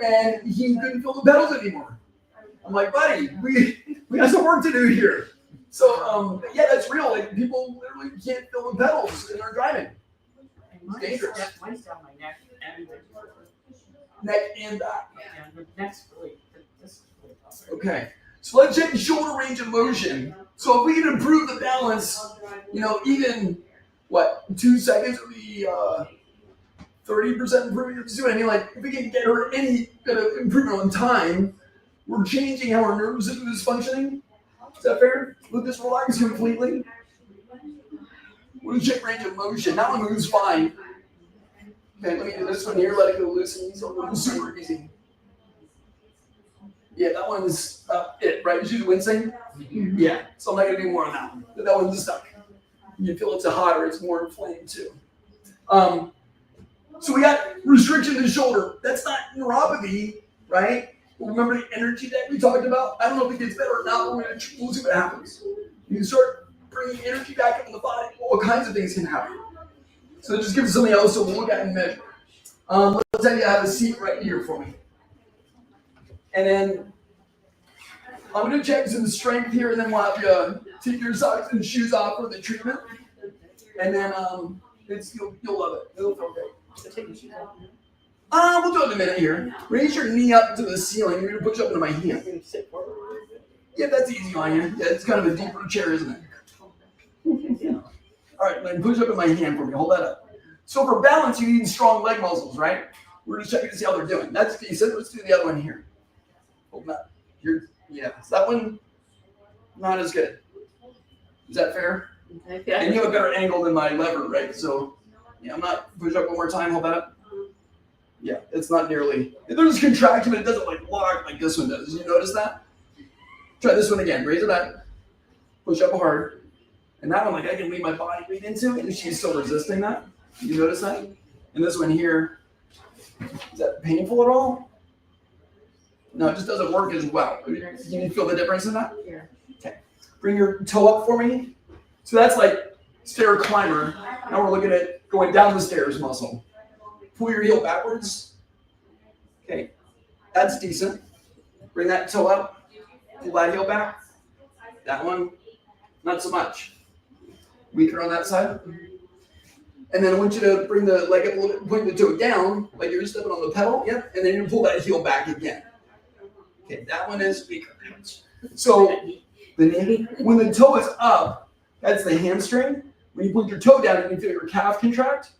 and he couldn't feel the pedals anymore. I'm like, buddy, we got some work to do here. So, yeah, that's real. Like, people literally can't feel the pedals in their driving. It's dangerous. Mine's down my neck and Neck and back. the neck's really, this is really tough. Okay. So let's check shoulder range of motion. So if we can improve the balance, even, 2 seconds would be 30% improvement. If we can get her any bit of improvement on time, we're changing how our nervous system is functioning. Is that fair? Let this relax completely. We'll check range of motion. That one moves fine. Okay, let me do this one here. Let it go loose and easy. Super easy. Yeah, that one's it, right? She's wincing. Yeah, so I'm not gonna do more on that one. But that one's stuck. You feel it's a hotter, it's more inflamed too. So we got restriction in the shoulder. That's not neuropathy, right? Remember the energy that we talked about? I don't know if it gets better or not, but we'll see what happens. You can start bringing energy back into the body. All kinds of things can happen. So just give us something else to look at and measure. Let's say you have a seat right here for me. And then I'm going to check some strength here, and then we'll have you take your socks and shoes off for the treatment. And then you'll love it. It'll feel great. We'll do it in a minute here. Raise your knee up to the ceiling. You're going to push up into my hand. Yeah, that's easy on you. Yeah, it's kind of a deeper chair, isn't it? All right, then push up in my hand for me. Hold that up. So for balance, you need strong leg muscles, right? We're just checking to see how they're doing. That's decent. Let's do the other one here. Hold that. Yeah, that one, not as good. Is that fair? Okay. And you have a better angle than my lever, right? So, yeah, I'm not, push up one more time, hold that up. Yeah, it's not nearly, there's contraction, but it doesn't like lock like this one does. Did you notice that? Try this one again, raise it up, push up hard. And that one, like I can leave my body weight into, and she's still resisting that. You notice that? And this one here, is that painful at all? No, it just doesn't work as well. Can you feel the difference in that? Yeah. Okay. Bring your toe up for me. So that's like stair climber. Now we're looking at going down the stairs muscle. Pull your heel backwards. Okay. That's decent. Bring that toe up. Pull that heel back. That one, not so much. Weaker on that side. And then I want you to bring the leg up a little bit, point the toe down, like you're stepping on the pedal. Yep. And then you pull that heel back again. Okay, that one is weaker. So when the toe is up, that's the hamstring. When you put your toe down, you can feel your calf contract.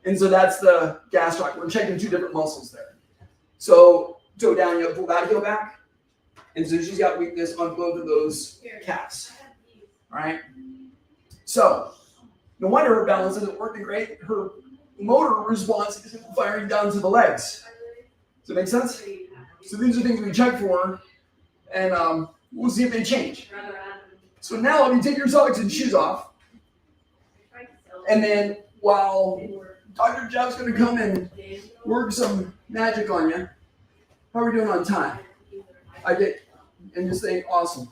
And so that's the gastroc. We're checking two different muscles there. So toe down, you pull that heel back. And so she's got weakness on both of those calves. All right? So no wonder her balance isn't working great. Her motor response isn't firing down to the legs. Does that make sense? So these are things we check for, and we'll see if they change. So now let me take your socks and shoes off. And then while Dr. Jeff's going to come and work some magic on you, how are we doing on time? And just saying awesome.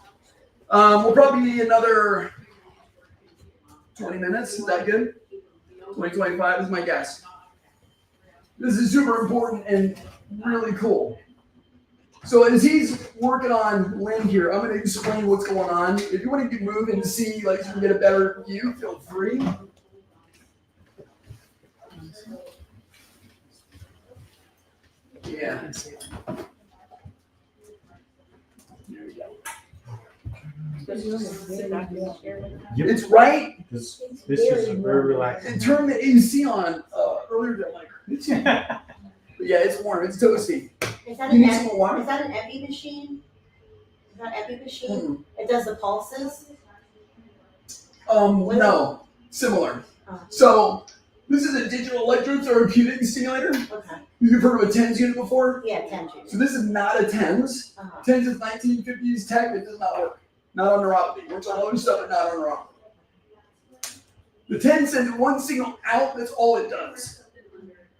We'll probably need another 20 minutes. Is that good? 20, 25 is my guess. This is super important and really cool. So as he's working on Lynn here, I'm going to explain what's going on. If you want to move and see, like, so you can get a better view, feel free. Yeah. There we go. It's right. This is very relaxing. It turned the AC on earlier than like. But yeah, it's warm. It's toasty. Is that You an need some more water? Is that an epi machine? Is that epi machine? It does the pulses. No, similar. So this is a digital electrotherapeutic stimulator. Okay. You've heard of a TENS unit before? Yeah, 10 G. So this is not a TENS. TENS is 1950s tech. It does not work. Not on neuropathy. Works on other stuff, but not on neuropathy. The TENS sends one signal out. That's all it does.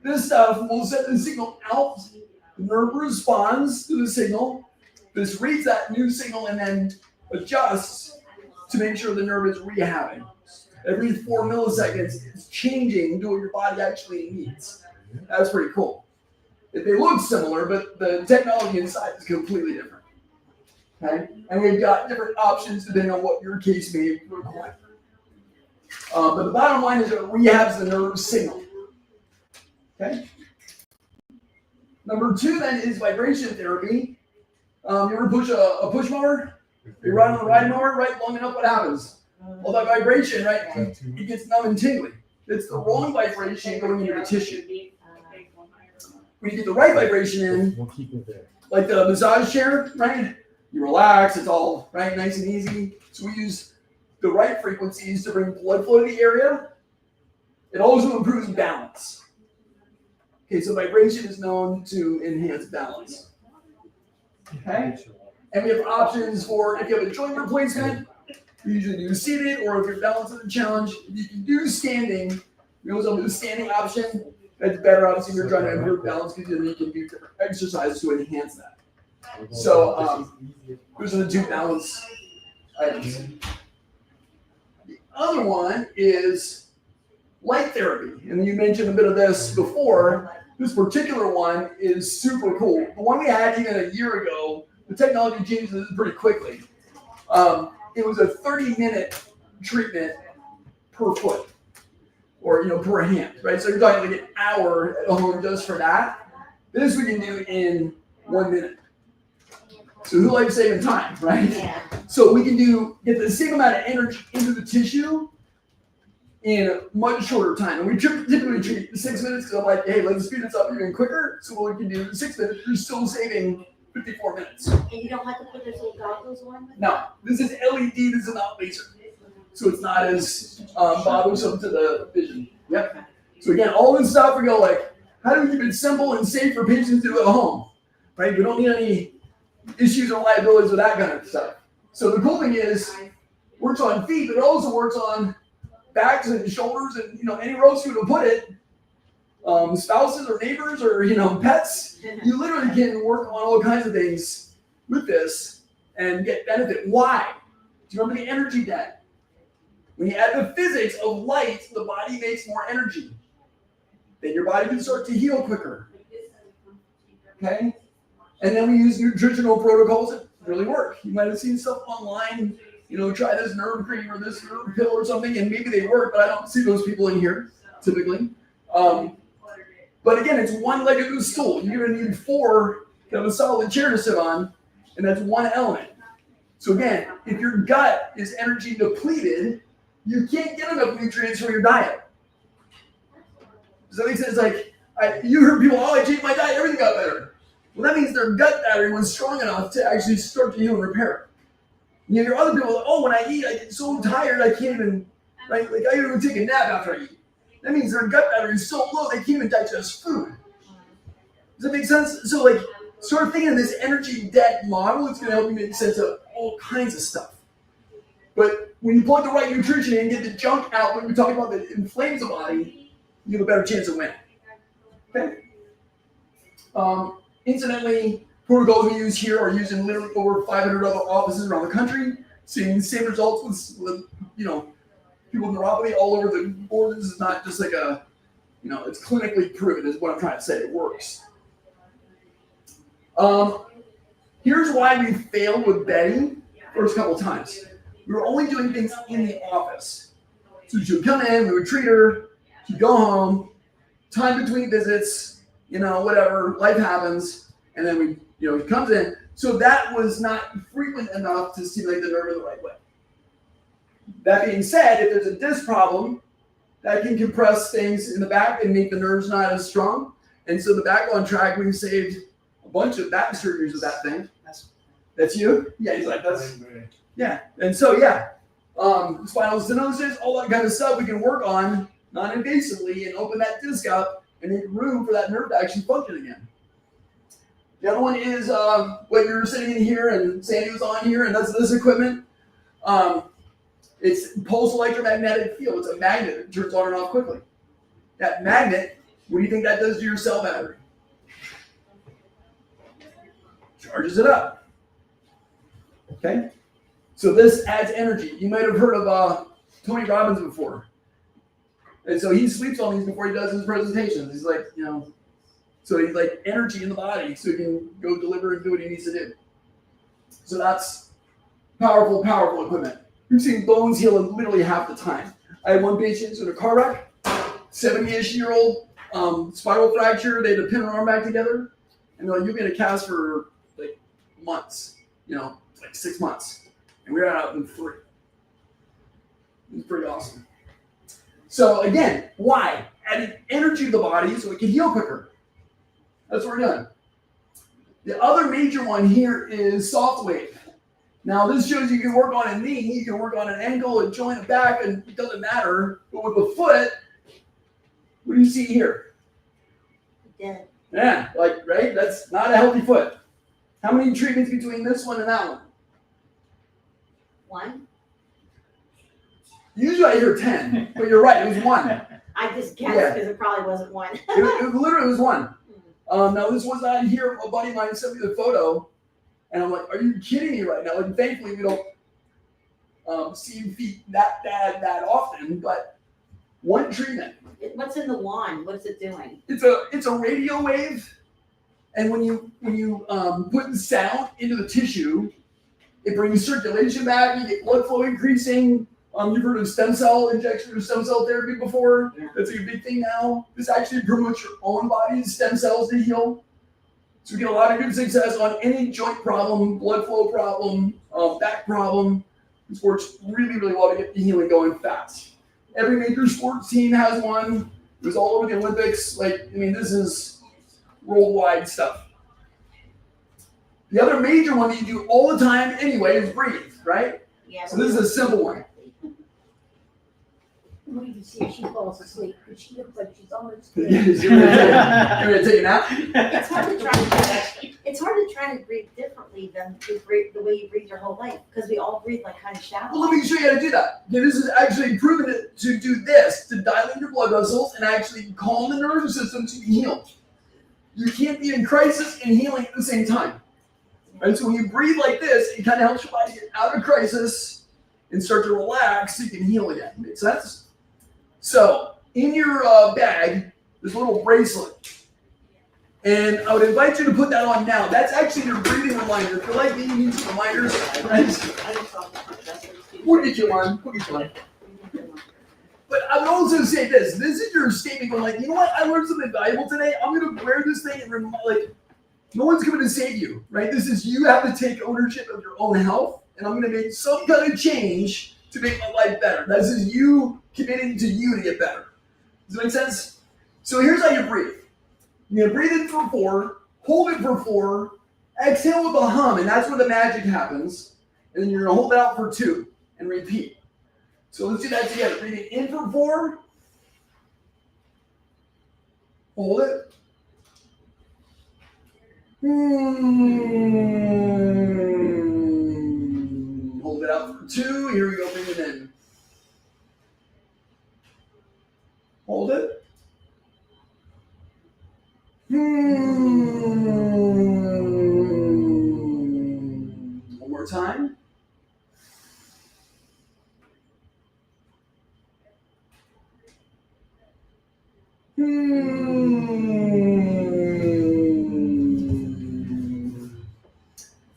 This stuff will send the signal out. The nerve responds to the signal. This reads that new signal and then adjusts to make sure the nerve is rehabbing. Every 4 milliseconds, it's changing to what your body actually needs. That's pretty cool. They look similar, but the technology inside is completely different. Okay? And we've got different options depending on what your case may require. But the bottom line is it rehabs the nerve signal. Okay? Number 2 then is vibration therapy. You ever push a push mower? You ride on the ride mower, right? Long enough, what happens? Well, that vibration, right? It gets numb and tingly. It's the wrong vibration going into the tissue. When you get the right vibration in, We'll keep it there. like the massage chair, right? You relax, it's all right, nice and easy. So we use the right frequencies to bring blood flow to the area. It also improves balance. Okay, so vibration is known to enhance balance. Okay? And we have options for if you have a joint replacement, we usually do seated, or if your balance is a challenge, if you can do standing, we also do the standing option. That's better, obviously, if you're trying to improve balance because then you can do different exercises to enhance that. So, those are the two balance items. The other one is light therapy. And you mentioned a bit of this before. This particular one is super cool. The one we had even a year ago, the technology changes pretty quickly. It was a 30-minute treatment per foot, or per hand, right? So you're talking like an hour at home just for that. This we can do in 1 minute. So who likes saving time, right? Yeah. So we can get the same amount of energy into the tissue in a much shorter time. And we typically treat 6 minutes because I'm like, hey, let's speed this up even quicker. So what we can do in 6 minutes, you're still saving 54 minutes. And you don't have to put those little goggles on? No, this is LED, this is not laser. So it's not as bothersome to the vision. Yep. So again, all this stuff, we go like, how do we keep it simple and safe for patients to do at home? Right? We don't need any issues or liabilities with that kind of stuff. So the cool thing is, works on feet, but it also works on backs and shoulders and anywhere else you would put it. Spouses or neighbors or pets, you literally can work on all kinds of things with this and get benefit. Why? Do you remember the energy debt? When you add the physics of light, the body makes more energy. Then your body can start to heal quicker. Okay? And then we use nutritional protocols that really work. You might have seen stuff online, try this nerve cream or this nerve pill or something, and maybe they work, but I don't see those people in here, typically. But again, it's one leg of the stool. You're going to need 4 to have a solid chair to sit on, and that's one element. So again, if your gut is energy depleted, you can't get enough nutrients from your diet. Does that make sense? Like, you heard people, I changed my diet, everything got better. Well, that means their gut battery was strong enough to actually start to heal and repair it. You hear other people like, when I eat, I get so tired, I can't even, right? Like, I even take a nap after I eat. That means their gut battery is so low, they can't even digest food. Does that make sense? So, like, start thinking of this energy debt model. It's going to help you make sense of all kinds of stuff. But when you plug the right nutrition in and get the junk out, when we talk about that inflames the body, you have a better chance of winning. Okay? Incidentally, protocols we use here are used in literally over 500 other offices around the country, seeing the same results with people with neuropathy all over the board. This is not just like it's clinically proven is what I'm trying to say. It works. Here's why we failed with Betty first couple times. We were only doing things in the office. So she would come in, we would treat her, she'd go home, time between visits, whatever, life happens, and then he comes in. So that was not frequent enough to stimulate the nerve in the right way. That being said, if there's a disc problem, that can compress things in the back and make the nerves not as strong. And so the back on track, we've saved a bunch of back surgeries with that thing. That's you? Yeah, he's like, that's, yeah. And so, spinal stenosis, all that kind of stuff we can work on non-invasively and open that disc up and make room for that nerve to actually function again. The other one is what you're sitting in here and Sandy was on here, and that's this equipment. It's pulse electromagnetic field. It's a magnet that turns on and off quickly. That magnet, what do you think that does to your cell battery? Charges it up. Okay? So this adds energy. You might have heard of Tony Robbins before. And so he sleeps on these before he does his presentations. He's like, so he's like energy in the body so he can go deliver and do what he needs to do. So that's powerful, powerful equipment. We've seen bones heal in literally half the time. I had one patient in a car wreck, 70-ish-year-old, spinal fracture. They had to pin her arm back together. And they're like, you'll be in a cast for like months, like 6 months. And we got out in 3. It was pretty awesome. So again, why? Adding energy to the body so it can heal quicker. That's what we're doing. The other major one here is soft wave. Now this shows you can work on a knee, you can work on an ankle, a joint, a back, and it doesn't matter. But with the foot, what do you see here? Dead. Yeah, like, right? That's not a healthy foot. How many treatments between this one and that one? One. Usually I hear 10, but you're right, it was one. I just guessed Yeah. because it probably wasn't one. It literally was one. Now this was not here. A buddy of mine sent me the photo, and I'm like, "Are you kidding me right now?" Like, thankfully we don't see feet that often, but one treatment. What's in the wand? What's it doing? It's a radio wave, and when you put sound into the tissue, it brings circulation back. You get blood flow increasing. You've heard of stem cell injection or stem cell therapy before. Yeah. That's a big thing now. This actually promotes your own body's stem cells to heal. So we get a lot of good success on any joint problem, blood flow problem, back problem. This works really, really well to get the healing going fast. Every major sports team has one. It was all over the Olympics. This is worldwide stuff. The other major one that you do all the time anyway is breathe, right? Yeah. So this is a simple one. We can see if she falls asleep, because she looks like she's almost. You're gonna take a nap? It's hard to try to breathe differently than the way you breathe your whole life, because we all breathe like kind of shallow. Well, let me show you how to do that. Okay, this is actually proven to do this, to dilate your blood vessels and actually calm the nervous system to be healed. You can't be in crisis and healing at the same time. Right? So when you breathe like this, it kind of helps your body get out of crisis and start to relax so you can heal again. Make sense? So in your bag, there's a little bracelet. And I would invite you to put that on now. That's actually your breathing reminder. If you're like me, you need some reminders. Right? We'll get you one. But I would also say this. This is your statement going like, you know what? I learned something valuable today. I'm going to wear this thing and no one's coming to save you, right? This is you have to take ownership of your own health. And I'm going to make some kind of change to make my life better. This is you committing to you to get better. Does that make sense? So here's how you breathe. You're going to breathe in for 4, hold it for 4, exhale with a hum, and that's where the magic happens. And then you're going to hold it out for 2 and repeat. So let's do that together. Breathing in for 4, hold it. Hold it out for 2. Here we go. Bring it in. Hold it. One more time.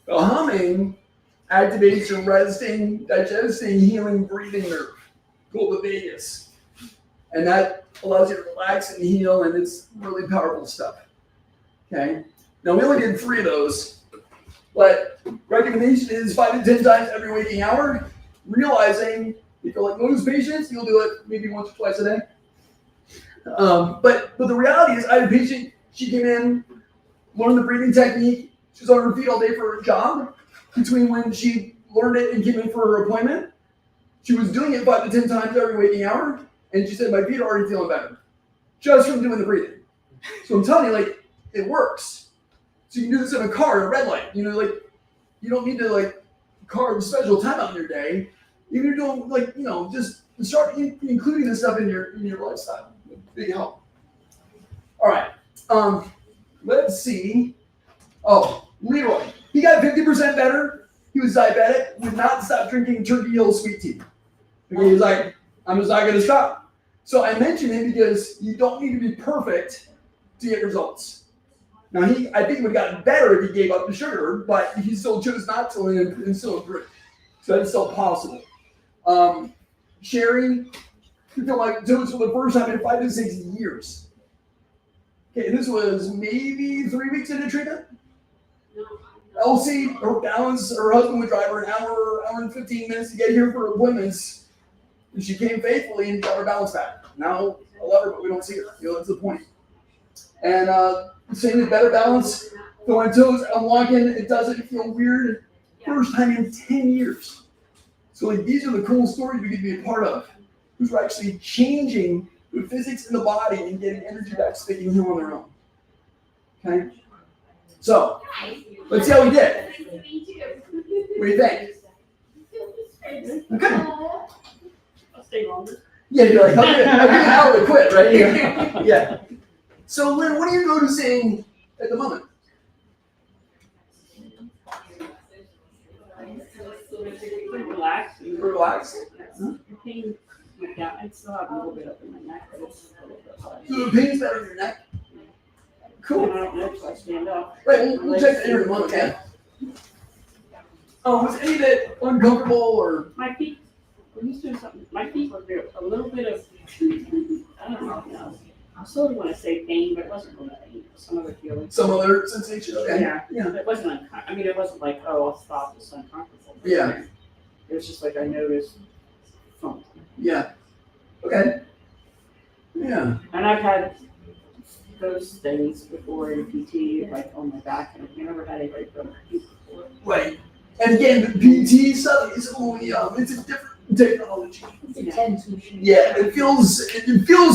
The humming activates your resting, digesting, healing, breathing nerve called the vagus. And that allows you to relax and heal, and it's really powerful stuff. Okay? Now, we only did 3 of those, but recommendation is 5 to 10 times every waking hour, realizing if you're like most patients, you'll do it maybe once or twice a day. But the reality is, I had a patient, she came in, learned the breathing technique, she was on her feet all day for her job. Between when she learned it and came in for her appointment, she was doing it 5 to 10 times every waking hour, and she said, my feet are already feeling better, just from doing the breathing. So I'm telling you, it works. So you can do this in a car, a red light. You don't need to carve a special time out in your day. If you're doing just start including this stuff in your lifestyle. Big help. All right. Let's see. Oh, Leroy. He got 50% better. He was diabetic. Would not stop drinking Turkey Hill sweet tea. Okay, he was like, I'm just not going to stop. So I mentioned him because you don't need to be perfect to get results. Now, I think he would have gotten better if he gave up the sugar, but he still chose not to and still improved. So that's still possible. Sherry, you feel like dosed for the first time in 5 to 6 years. Okay, this was maybe 3 weeks into treatment. Elsie, her husband would drive her an hour and 15 minutes to get here for appointments. And she came faithfully and got her balance back. now a lever, but we don't see it. That's the point. And same with better balance. Feel my toes. I'm walking. It doesn't feel weird. First time in 10 years. So like these are the cool stories we get to be a part of. Who's actually changing the physics in the body and getting energy back so they can heal on their own. Okay? So, let's see how we did. What do you think? Okay. I'll stay longer. Yeah, you're like, I'll give an hour to quit, right? Yeah. So, Lynn, what are you noticing at the moment? Relax. Relax. The pain went down. I still have a little bit up in my neck, but it's a little bit less. So the pain's better in your neck? Cool. I don't know if I stand up. Right, we'll check that here in a moment, okay? Oh, was any of it uncomfortable or? My feet, when he's doing something, my feet were there, a little bit of, I don't know. I sort of want to say pain, but it wasn't really pain. It was some other feeling. Some other sensation? Okay. Yeah. It wasn't I mean, it wasn't like, oh, I'll stop, it's uncomfortable. Yeah. It was just like I noticed something. Yeah. Okay. Yeah. And I've had those things before in PT, like on my back, and I've never had anybody from my feet before. Right. And again, the PT stuff is only it's a different technology. It's a TENS machine. Yeah, it feels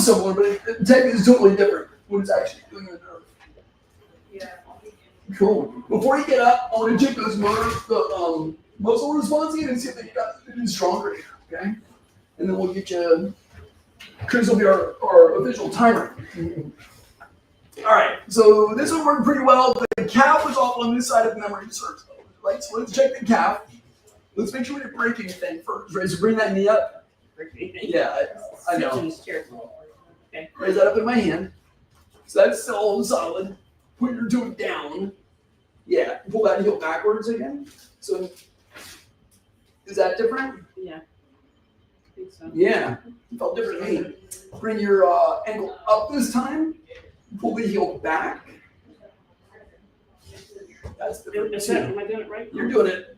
similar, but the tech is totally different when it's actually doing the nerve. Yeah. Cool. Before you get up, I want to check those muscle responses and see if they got even stronger. Okay. And then we'll get you. Chris will be our official timer. All right. So this one worked pretty well. The calf was off on this side of the memory circle. Right, so let's check the calf. Let's make sure we're breaking the thing first. Right, so bring that knee up. Yeah, I know. Okay. Raise that up in my hand. So that's still solid. Put your toe down. Yeah, pull that heel backwards again. So, is that different? Yeah. I think so. Yeah, it felt different to me. Bring your ankle up this time. Pull the heel back. That's the Am I doing it right? You're doing it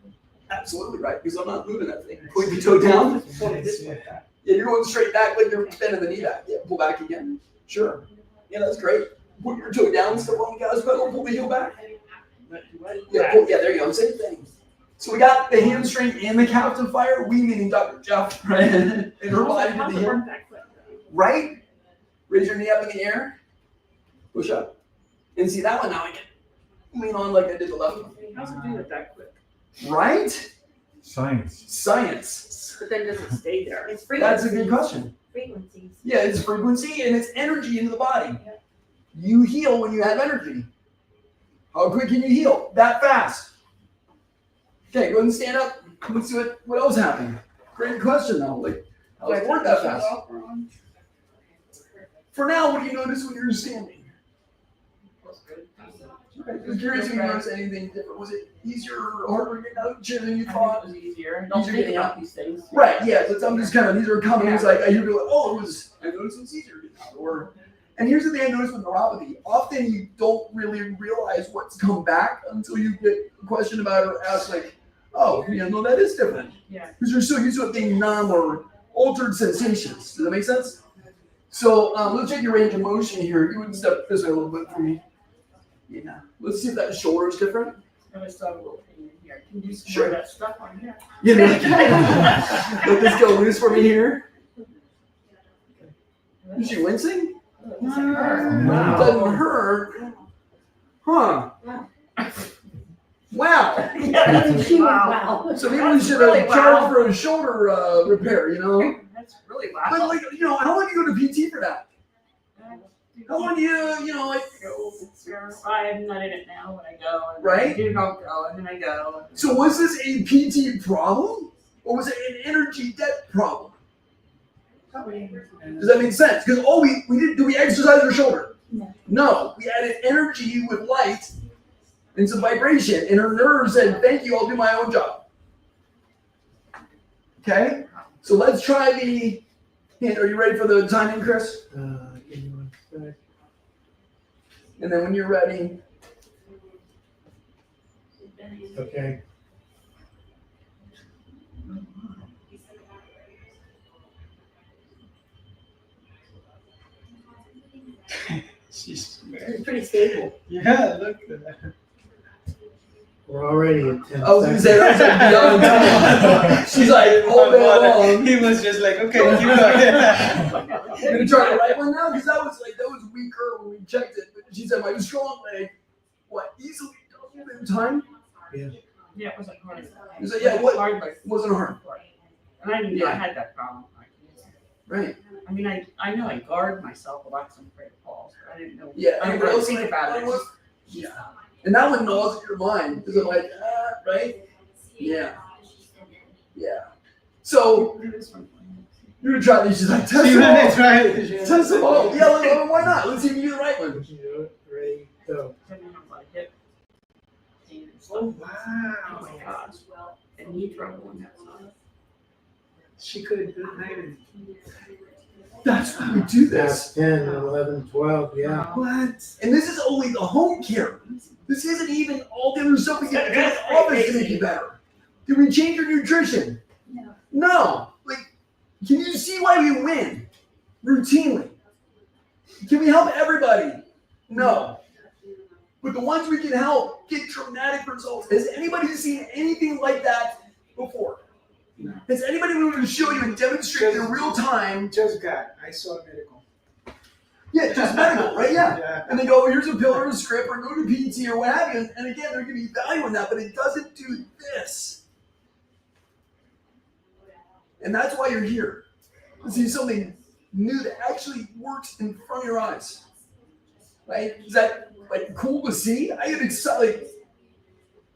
absolutely right because I'm not moving that thing. Point your toe down. Yeah, you're going straight back like you're bending the knee back. Yeah, pull back again. Sure. Yeah, that's great. Put your toe down, step on the gas pedal, pull the heel back. Yeah, there you go. Same thing. So we got the hamstring and the calf to fire. We meaning Dr. Jeff, right? And her body to the heel. Right? Raise your knee up in the air. Push up. And see that one now I can lean on like I did the left one. How's it do it that quick? Right? Science. But then does it stay there? It's That's a good question. frequencies. Yeah, it's frequency and it's energy into the body. You heal when you have energy. How quick can you heal? That fast. Okay, go ahead and stand up. Let's see what else happened. Great question though. Like, how does it work that fast? For now, what do you notice when you're standing? Okay, I'm curious if you noticed anything different. Was it easier or harder getting out of the chair than you thought? It was easier. Don't think about these things. Right, yeah. So I'm just kind of, these are companies like, I hear people like, oh, I noticed it was easier getting out. Or, and here's the thing I noticed with neuropathy. Often you don't really realize what's come back until you get a question about it or ask like, oh, no, that is different. Yeah. Because you're so used to it being numb or altered sensations. Does that make sense? So let's check your range of motion here. You would step this way a little bit for me. Yeah. Let's see if that shoulder is different. I still have a little pain in here. Can you Sure. that stuff on here? Yeah. Let this go loose for me here. Is she wincing? Wow. It doesn't hurt. Huh. Wow. Wow. So maybe we should really have charged for a shoulder repair, That's really But loud. like, how long do you go to PT for that? How long do you, like, I'm not in it now when I go. And Right? I do don't go, and then I go. so was this a PT problem? Or was it an energy debt problem? Does that make sense? Because do we exercise our shoulder? No. We added energy with light and some vibration, and her nerves said, thank you, I'll do my own job. Okay? So let's try the hand. Are you ready for the timing, Chris? Give me 1 sec. And then when you're ready, Okay. It's pretty stable. Yeah, look at that. We're already at 10 I was gonna say that's like beyond time. She's like, hold that long. He was just like, okay, keep going. You're gonna try the right one now? Because that was weaker when we checked it. But she said my strong leg, what, easily doubled in time? Yeah, it wasn't hard. You said, yeah, what? Hard, but Wasn't hard. and I knew Yeah. I had that problem. Right. I mean, I know I guard myself a lot because I'm afraid of falls, but I didn't know. Yeah. I didn't Anybody really else think like- about it. Yeah. And that one gnaws at your mind. Is it like, right? Yeah. Yeah. So you're gonna try these. She's like, test She them all. wanted to try it. Test them all. Yeah, why not? Let's see if you do the right one. Ready, go. Oh, Oh wow. my gosh. And knee trouble on that side. She could have done it. That's why we do That's this. 10, 11, 12, yeah. What? And this is only the home care. This isn't even all the other stuff we get in the office to make you better. Did we change your nutrition? No. No. Like, can you see why we win routinely? Can we help everybody? No. But the ones we can help get dramatic results. Has anybody seen anything like that before? No. Has anybody been able to show you and demonstrate in real time? Just got. I saw a medical. Yeah, just medical, right? Yeah. Yeah. And they go, here's a pill or a script or go to PT or what have you. And again, there can be value in that, but it doesn't do this. And that's why you're here. To see something new that actually works in front of your eyes. Right? Is that like cool to see? I get excited.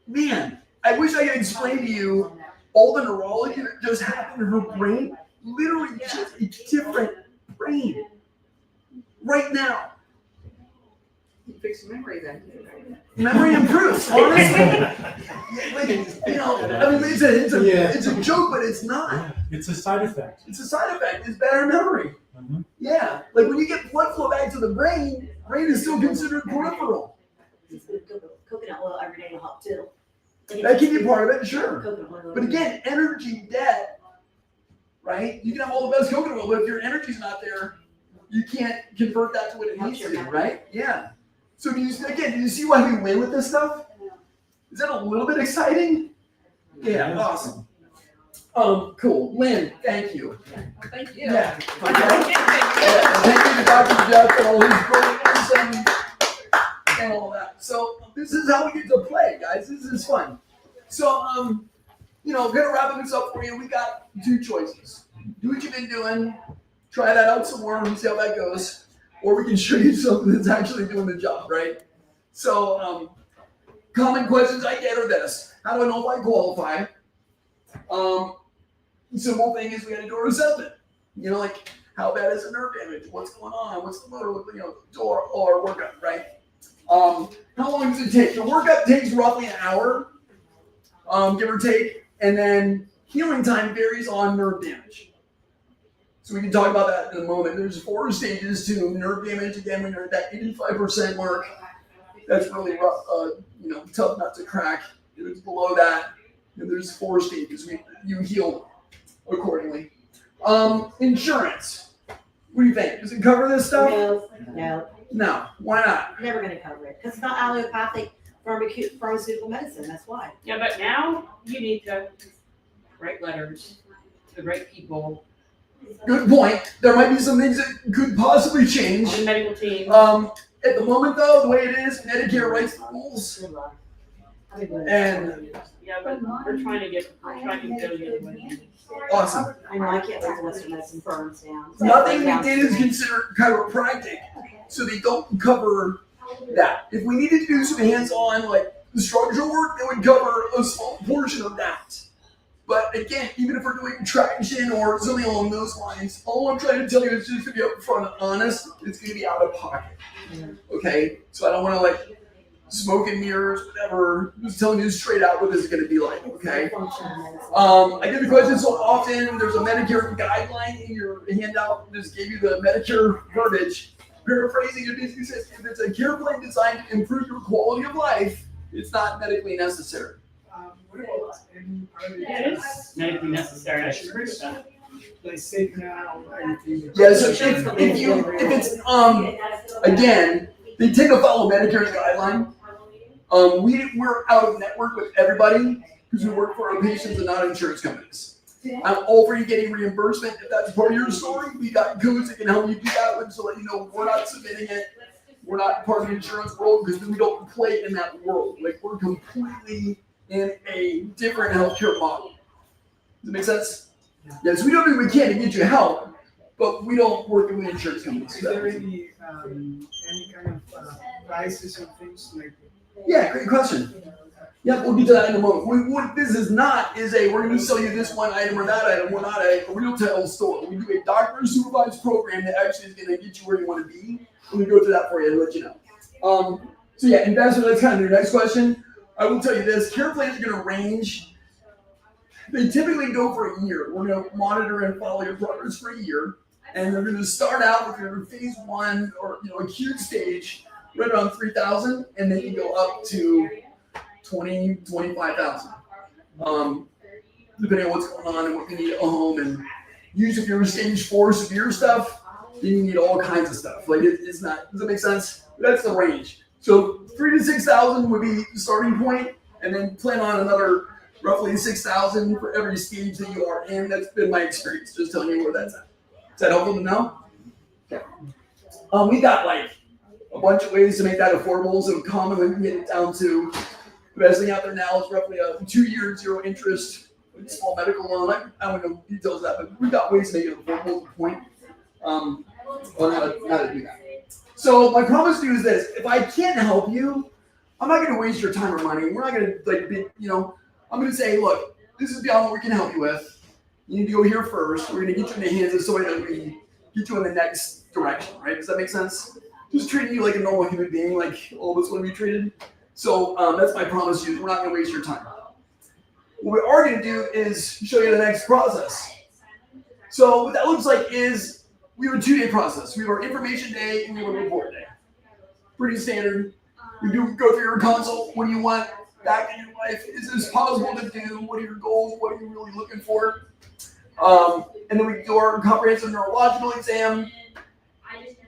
Man, I wish I could explain to you all the neurology that just happened in her brain. Literally just a different brain. Right now. You fix the memory then. Memory improves, honestly. Like, you know, I mean, it's a joke, but it's not. It's a side effect. It's a side effect. It's better memory. Mhm. Yeah, like when you get blood flow back to the brain is still considered peripheral. It's good coconut oil every day to help too. That can be part of it, sure. Coconut oil. But again, energy debt, right? You can have all the best coconut oil, but if your energy's not there, you can't convert that to what it needs to be, right? Yeah. So do you see why we win with this stuff? Is that a little bit exciting? Yeah, awesome. Cool. Lynn, thank you. Thank you. Yeah. Okay. Yeah. Thank you to Dr. Jeff and all his brilliance and all that. So this is how we get to play, guys. This is fun. So gonna wrap this up for you. We got two choices. Do what you've been doing, try that out some more and see how that goes. Or we can show you something that's actually doing the job, right? So common questions I get are this. How do I know if I qualify? Simple thing is we got to do a assessment. You know, like how bad is the nerve damage? What's going on? What's the motor? Or workup, right? How long does it take? The workup takes roughly an hour, give or take, and then healing time varies on nerve damage. So we can talk about that in a moment. There's 4 stages to nerve damage. Again, when you're at that 85% mark, that's really rough, tough nut to crack. If it's below that, there's 4 stages. You heal accordingly. Insurance. What do you think? Does it cover this stuff? No, No. Why not? never gonna cover it, because it's not allopathic pharmaceutical medicine, that's why. Yeah, but now you need to write letters to the right people Good point. There might be some things that could possibly change. on the medical team. At the moment, though, the way it is, Medicare writes the rules. Good luck. I'll be good. And Yeah, but we're trying to go the other way. awesome. I know, I can't wait till Western medicine burns down. Nothing we did is considered chiropractic, so they don't cover that. If we needed to do some hands-on, like the structural work, they would cover a small portion of that. But again, even if we're doing traction or something along those lines, all I'm trying to tell you is just to be upfront and honest, it's going to be out of pocket. Okay? So I don't want to smoke and mirrors, whatever. I'm just telling you straight out what this is going to be like, okay? I get the question so often. There's a Medicare guideline in your handout. Just gave you the Medicare verbiage. Paraphrasing, it basically says if it's a care plan designed to improve your quality of life, it's not medically necessary. Yeah, it's medically necessary. I should agree with that. Like sit now, everything. Yeah, so if it's again, They tend to follow Medicare's guideline. We're out of network with everybody because we work for our patients and not insurance companies. I'm all for you getting reimbursement. If that's part of your story, we got codes that can help you do that with, so let you know we're not submitting it. We're not part of the insurance world because we don't play in that world. Like, we're completely in a different healthcare model. Does that make sense? Yes, we don't do what we can to get you help, but we don't work with insurance companies. Is there any kind of prices and things like? Yeah, great question. Yep, we'll get to that in a moment. What this is not is we're going to sell you this one item or that item. We're not a retail store. We do a doctor-supervised program that actually is going to get you where you want to be. Let me go through that for you and let you know. So yeah, investment, that's kind of your next question. I will tell you this, care plans are going to range. They typically go for a year. We're going to monitor and follow your progress for a year. And they're going to start out with your phase 1 or acute stage right around 3,000, and then you go up to 20, 25,000. Depending on what's going on and what you need at home. And usually if you're stage 4 severe stuff, then you need all kinds of stuff. Like it's not, does that make sense? That's the range. So 3,000 to 6,000 would be the starting point, and then plan on another roughly 6,000 for every stage that you are in. That's been my experience, just telling you where that's at. Is that helpful to know? Okay. We got like a bunch of ways to make that affordable. So commonly we can get it down to the best thing out there now is roughly a 2-year 0 interest small medical loan. I don't know details of that, but we've got ways to make it affordable to the point on how to do that. So my promise to you is this: if I can't help you, I'm not going to waste your time or money. We're not going to I'm going to say, look, this is beyond what we can help you with. You need to go here first. We're going to get you in the hands of somebody that we get you in the next direction, right? Does that make sense? Just treating you like a normal human being, like all of us want to be treated. So that's my promise to you. We're not going to waste your time. What we are going to do is show you the next process. So what that looks like is we have a 2-day process. We have our information day and we have a report day. Pretty standard. We do go through your consult. What do you want back in your life? Is this possible to do? What are your goals? What are you really looking for? And then we do our comprehensive neurological exam.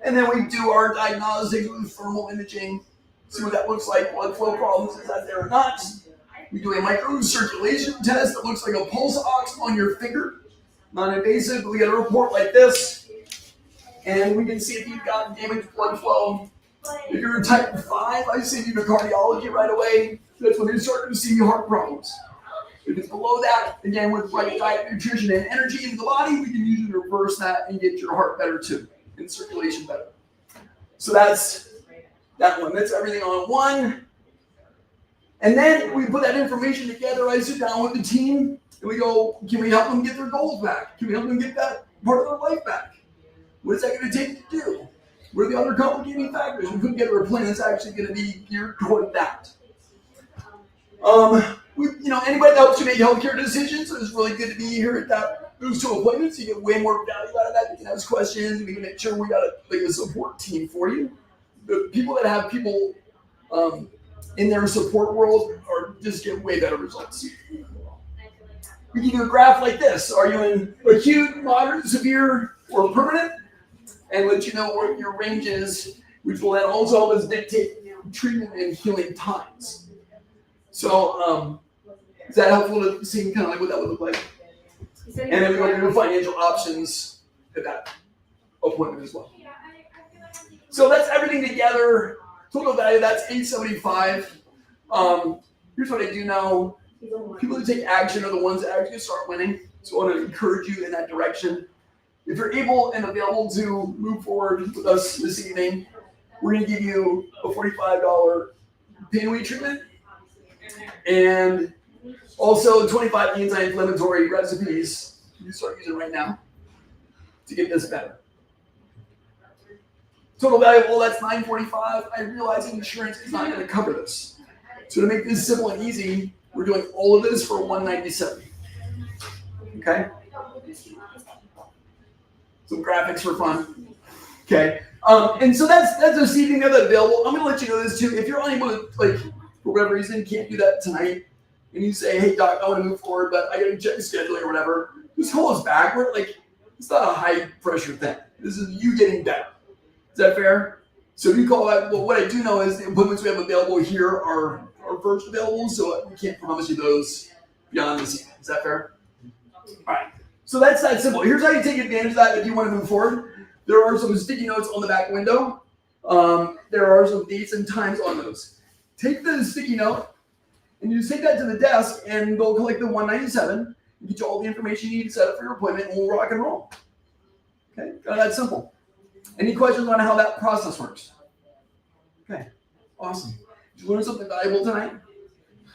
And then we do our diagnostics with thermal imaging. See what that looks like, blood flow problems, is that there or not. We do a microcirculation test that looks like a pulse ox on your finger. Non-invasive, but we get a report like this. And we can see if you've got damaged blood flow. If you're a type 5, I send you to cardiology right away. That's when they start to see heart problems. If it's below that, again, with right diet, nutrition, and energy in the body, we can usually reverse that and get your heart better too, and circulation better. So that's that one. That's everything on one. And then we put that information together. I sit down with the team and we go, can we help them get their goals back? Can we help them get that part of their life back? What is that going to take to do? What are the other complicating factors? We put together a plan that's actually going to be geared toward that. Anybody that helps you make healthcare decisions, it's really good to be here at those 2 appointments. You get way more value out of that. You can ask questions. We can make sure we got a support team for you. The people that have people in their support world are just get way better results. We can do a graph like this. Are you in acute, moderate, severe, or permanent? And let you know what your range is, which will then also help us dictate treatment and healing times. So is that helpful to see kind of like what that would look like? And then we go through financial options at that appointment as well. So that's everything together. Total value, that's $875. Here's what I do know. People who take action are the ones that actually start winning. So I want to encourage you in that direction. If you're able and available to move forward with us this evening, we're going to give you a $45 pain away treatment and also 25 anti-inflammatory recipes you start using right now to get this better. Total value of all that's $945. I realize insurance is not going to cover this. So to make this simple and easy, we're doing all of this for $197. Okay? Some graphics for fun. Okay. And so that's this evening. They're available. I'm going to let you know this too. If you're unable to, for whatever reason, can't do that tonight, and you say, hey, doc, I want to move forward, but I got to check the schedule or whatever, just call us back. It's not a high pressure thing. This is you getting better. Is that fair? So if you call that, well, what I do know is the appointments we have available here are first available, so we can't promise you those beyond this evening. Is that fair? All right. So that's that simple. Here's how you take advantage of that if you want to move forward. There are some sticky notes on the back window. There are some dates and times on those. Take the sticky note and you just take that to the desk and go collect the 197 and get you all the information you need to set up for your appointment, and we'll rock and roll. Okay, that's simple. Any questions on how that process works? Okay, awesome. Did you learn something valuable tonight?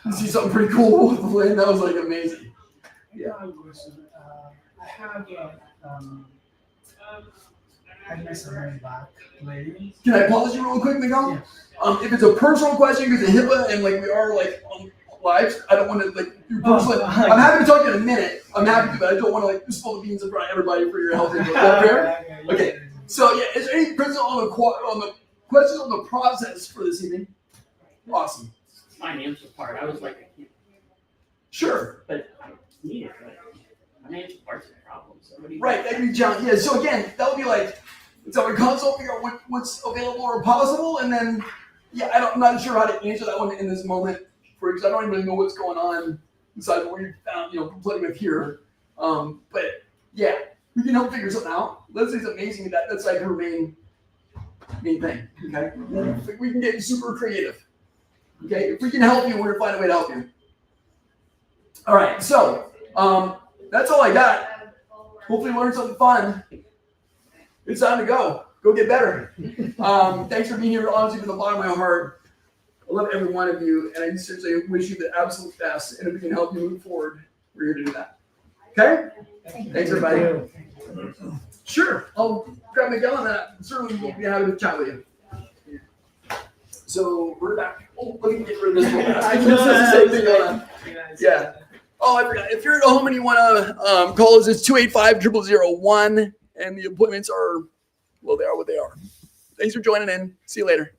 You see something pretty cool with the land? That was like amazing. Yeah, I have a question. I have headness on my back leg. Can I pause you real quick, Miguel? Yes. If it's a personal question, because of HIPAA and like we are like on live, I don't want to like do personal. I'm happy to talk to you in a minute. I'm happy to, but I don't want to like spill the beans in front of everybody for your health. Is that fair? Okay. So yeah, is there any questions on the questions on the process for this evening? Awesome. Financial part, I was like, I can't, Sure. but I need it, but financial part's a problem, so what do you? Right, that could be challenging. Yeah, so again, that would be like, let's have a consult, figure out what's available or possible, and then, yeah, I'm not sure how to answer that one in this moment, because I don't even know what's going on inside what we found, playing with here. But yeah, we can help figure something out. Leslie's amazing at that. That's like her main thing, okay? We can get super creative, okay? If we can help you, we're gonna find a way to help you. All right, so that's all I got. Hopefully you learned something fun. It's time to go. Go get better. Thanks for being here, honestly, from the bottom of my heart. I love every one of you, and I seriously wish you the absolute best. And if we can help you move forward, we're here to do that. Okay? Thanks, everybody. Sure. I'll grab Miguel, and I certainly will be happy to chat with you. So we're back. Oh, let me get rid of this one. I can just the same thing going on. Yeah. Oh, I forgot. If you're at home and you want to call us, it's 285-0001, and the appointments are, well, they are what they are. Thanks for joining in. See you later.